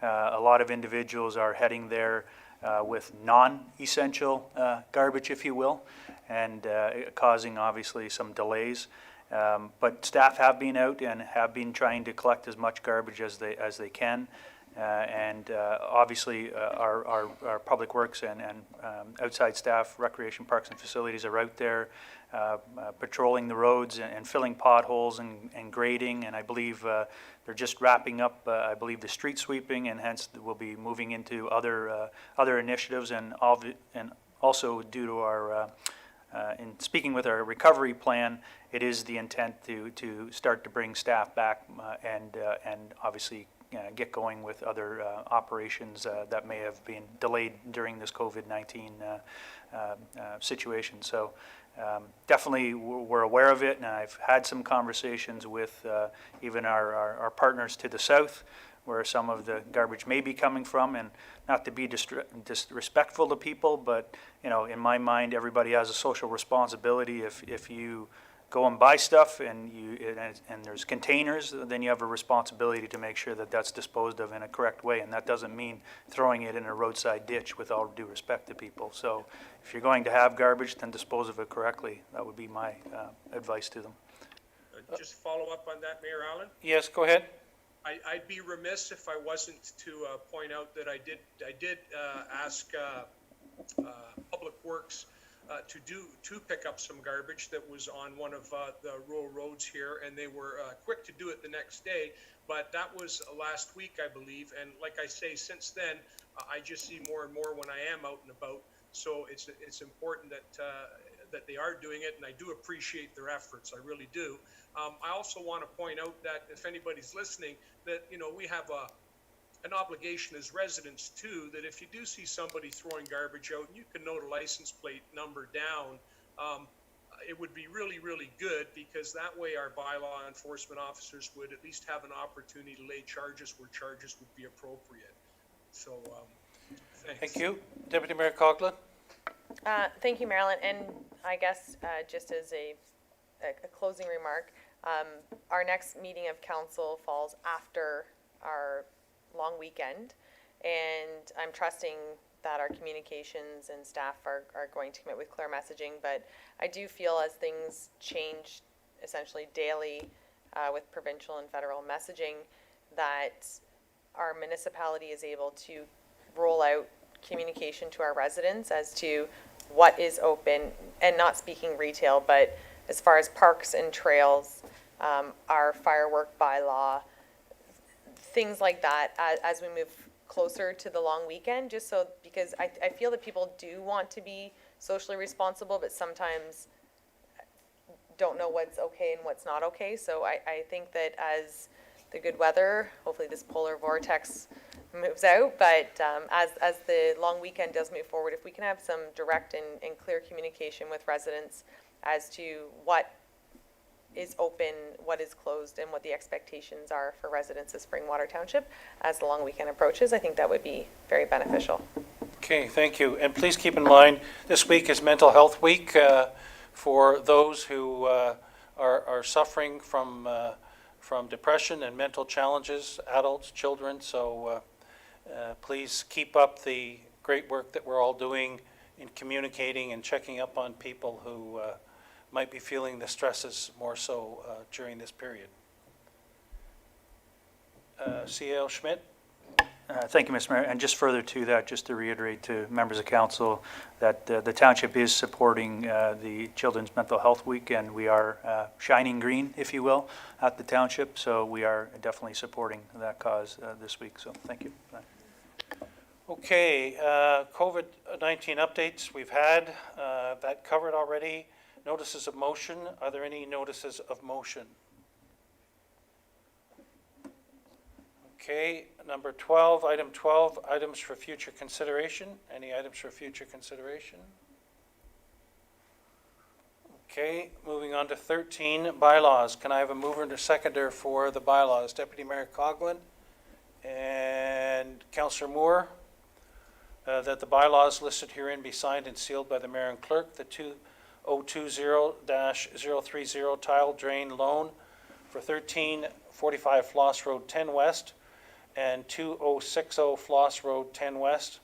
A lot of individuals are heading there with non-essential garbage, if you will, and causing obviously some delays. But staff have been out and have been trying to collect as much garbage as they can. And obviously our public works and outside staff, recreation parks and facilities are out there patrolling the roads and filling potholes and grading. And I believe they're just wrapping up, I believe, the street sweeping, and hence we'll be moving into other initiatives. And also due to our in speaking with our recovery plan, it is the intent to start to bring staff back and obviously get going with other operations that may have been delayed during this COVID-19 situation. So definitely we're aware of it, and I've had some conversations with even our partners to the south, where some of the garbage may be coming from, and not to be disrespectful to people, but you know, in my mind, everybody has a social responsibility. If you go and buy stuff and there's containers, then you have a responsibility to make sure that that's disposed of in a correct way, and that doesn't mean throwing it in a roadside ditch, with all due respect to people. So if you're going to have garbage, then dispose of it correctly. That would be my advice to them. Just follow up on that, Mayor Allen. Yes, go ahead. I'd be remiss if I wasn't to point out that I did ask Public Works to pick up some garbage that was on one of the rural roads here, and they were quick to do it the next day. But that was last week, I believe, and like I say, since then, I just see more and more when I am out and about. So it's important that they are doing it, and I do appreciate their efforts. I really do. I also want to point out that if anybody's listening, that we have an obligation as residents too, that if you do see somebody throwing garbage out, and you can note a license plate number down, it would be really, really good, because that way our bylaw enforcement officers would at least have an opportunity to lay charges where charges would be appropriate. So, thanks. Thank you. Deputy Mayor Coughlin? Thank you, Marilyn. And I guess just as a closing remark, our next meeting of council falls after our long weekend. And I'm trusting that our communications and staff are going to commit with clear messaging. But I do feel as things change essentially daily with provincial and federal messaging, that our municipality is able to roll out communication to our residents as to what is open, and not speaking retail, but as far as parks and trails, our firework bylaw, things like that, as we move closer to the long weekend, just so, because I feel that people do want to be socially responsible, but sometimes don't know what's okay and what's not okay. So I think that as the good weather, hopefully this polar vortex moves out, but as the long weekend does move forward, if we can have some direct and clear communication with residents as to what is open, what is closed, and what the expectations are for residents of Springwater Township as the long weekend approaches, I think that would be very beneficial. Okay, thank you. And please keep in mind, this week is Mental Health Week for those who are suffering from depression and mental challenges, adults, children. So please keep up the great work that we're all doing in communicating and checking up on people who might be feeling the stresses more so during this period. CAO Schmidt? Thank you, Mr. Mayor. And just further to that, just to reiterate to members of council that the township is supporting the Children's Mental Health Week, and we are shining green, if you will, at the township. So we are definitely supporting that cause this week. So thank you. Okay, COVID-19 updates we've had, that covered already. Notices of motion. Are there any notices of motion? Okay, number 12, item 12, items for future consideration. Any items for future consideration? Okay, moving on to 13, bylaws. Can I have a mover and a seconder for the bylaws? Deputy Mayor Coughlin and Councillor Moore, that the bylaws listed herein be signed and sealed by the mayor and clerk. The 2020-030 tile drain loan for 1345 Floss Road 10 West and 2060 Floss Road 10 West,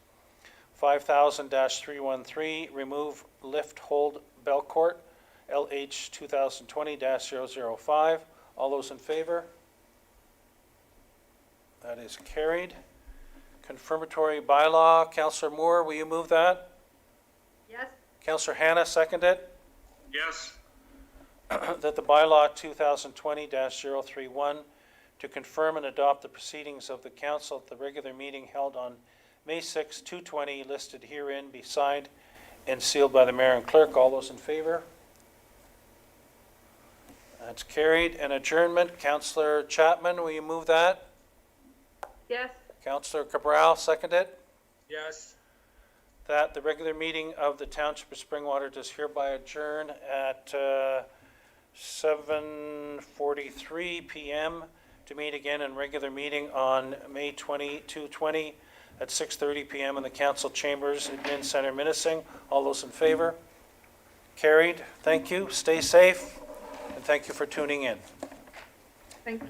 5000-313, remove lift hold Belcourt, LH 2020-005. All those in favor? That is carried. Confirmatory bylaw, Councillor Moore, will you move that? Yes, Councillor Hannah, second it. Yes. That the bylaw 2020-031 to confirm and adopt the proceedings of the council at the regular meeting held on May 6, 2020, listed herein, be signed and sealed by the mayor and clerk. All those in favor? That's carried. And adjournment, Councillor Chapman, will you move that? Yes. Councillor Cabral, second it. Yes. That the regular meeting of the Township of Springwater does hereby adjourn at 7:43 p.m. to meet again in regular meeting on May 20 at 6:30 p.m. in the council chambers at Min Center, Minising. All those in favor? Carried. Thank you. Stay safe, and thank you for tuning in. Thank you.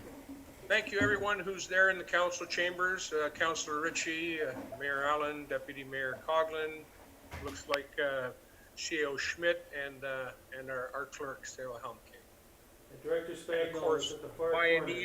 Thank you, everyone who's there in the council chambers. Councillor Ritchie, Mayor Allen, Deputy Mayor Coughlin, looks like CAO Schmidt, and our clerk, Sarah Helmke. Director And of course, by Anita.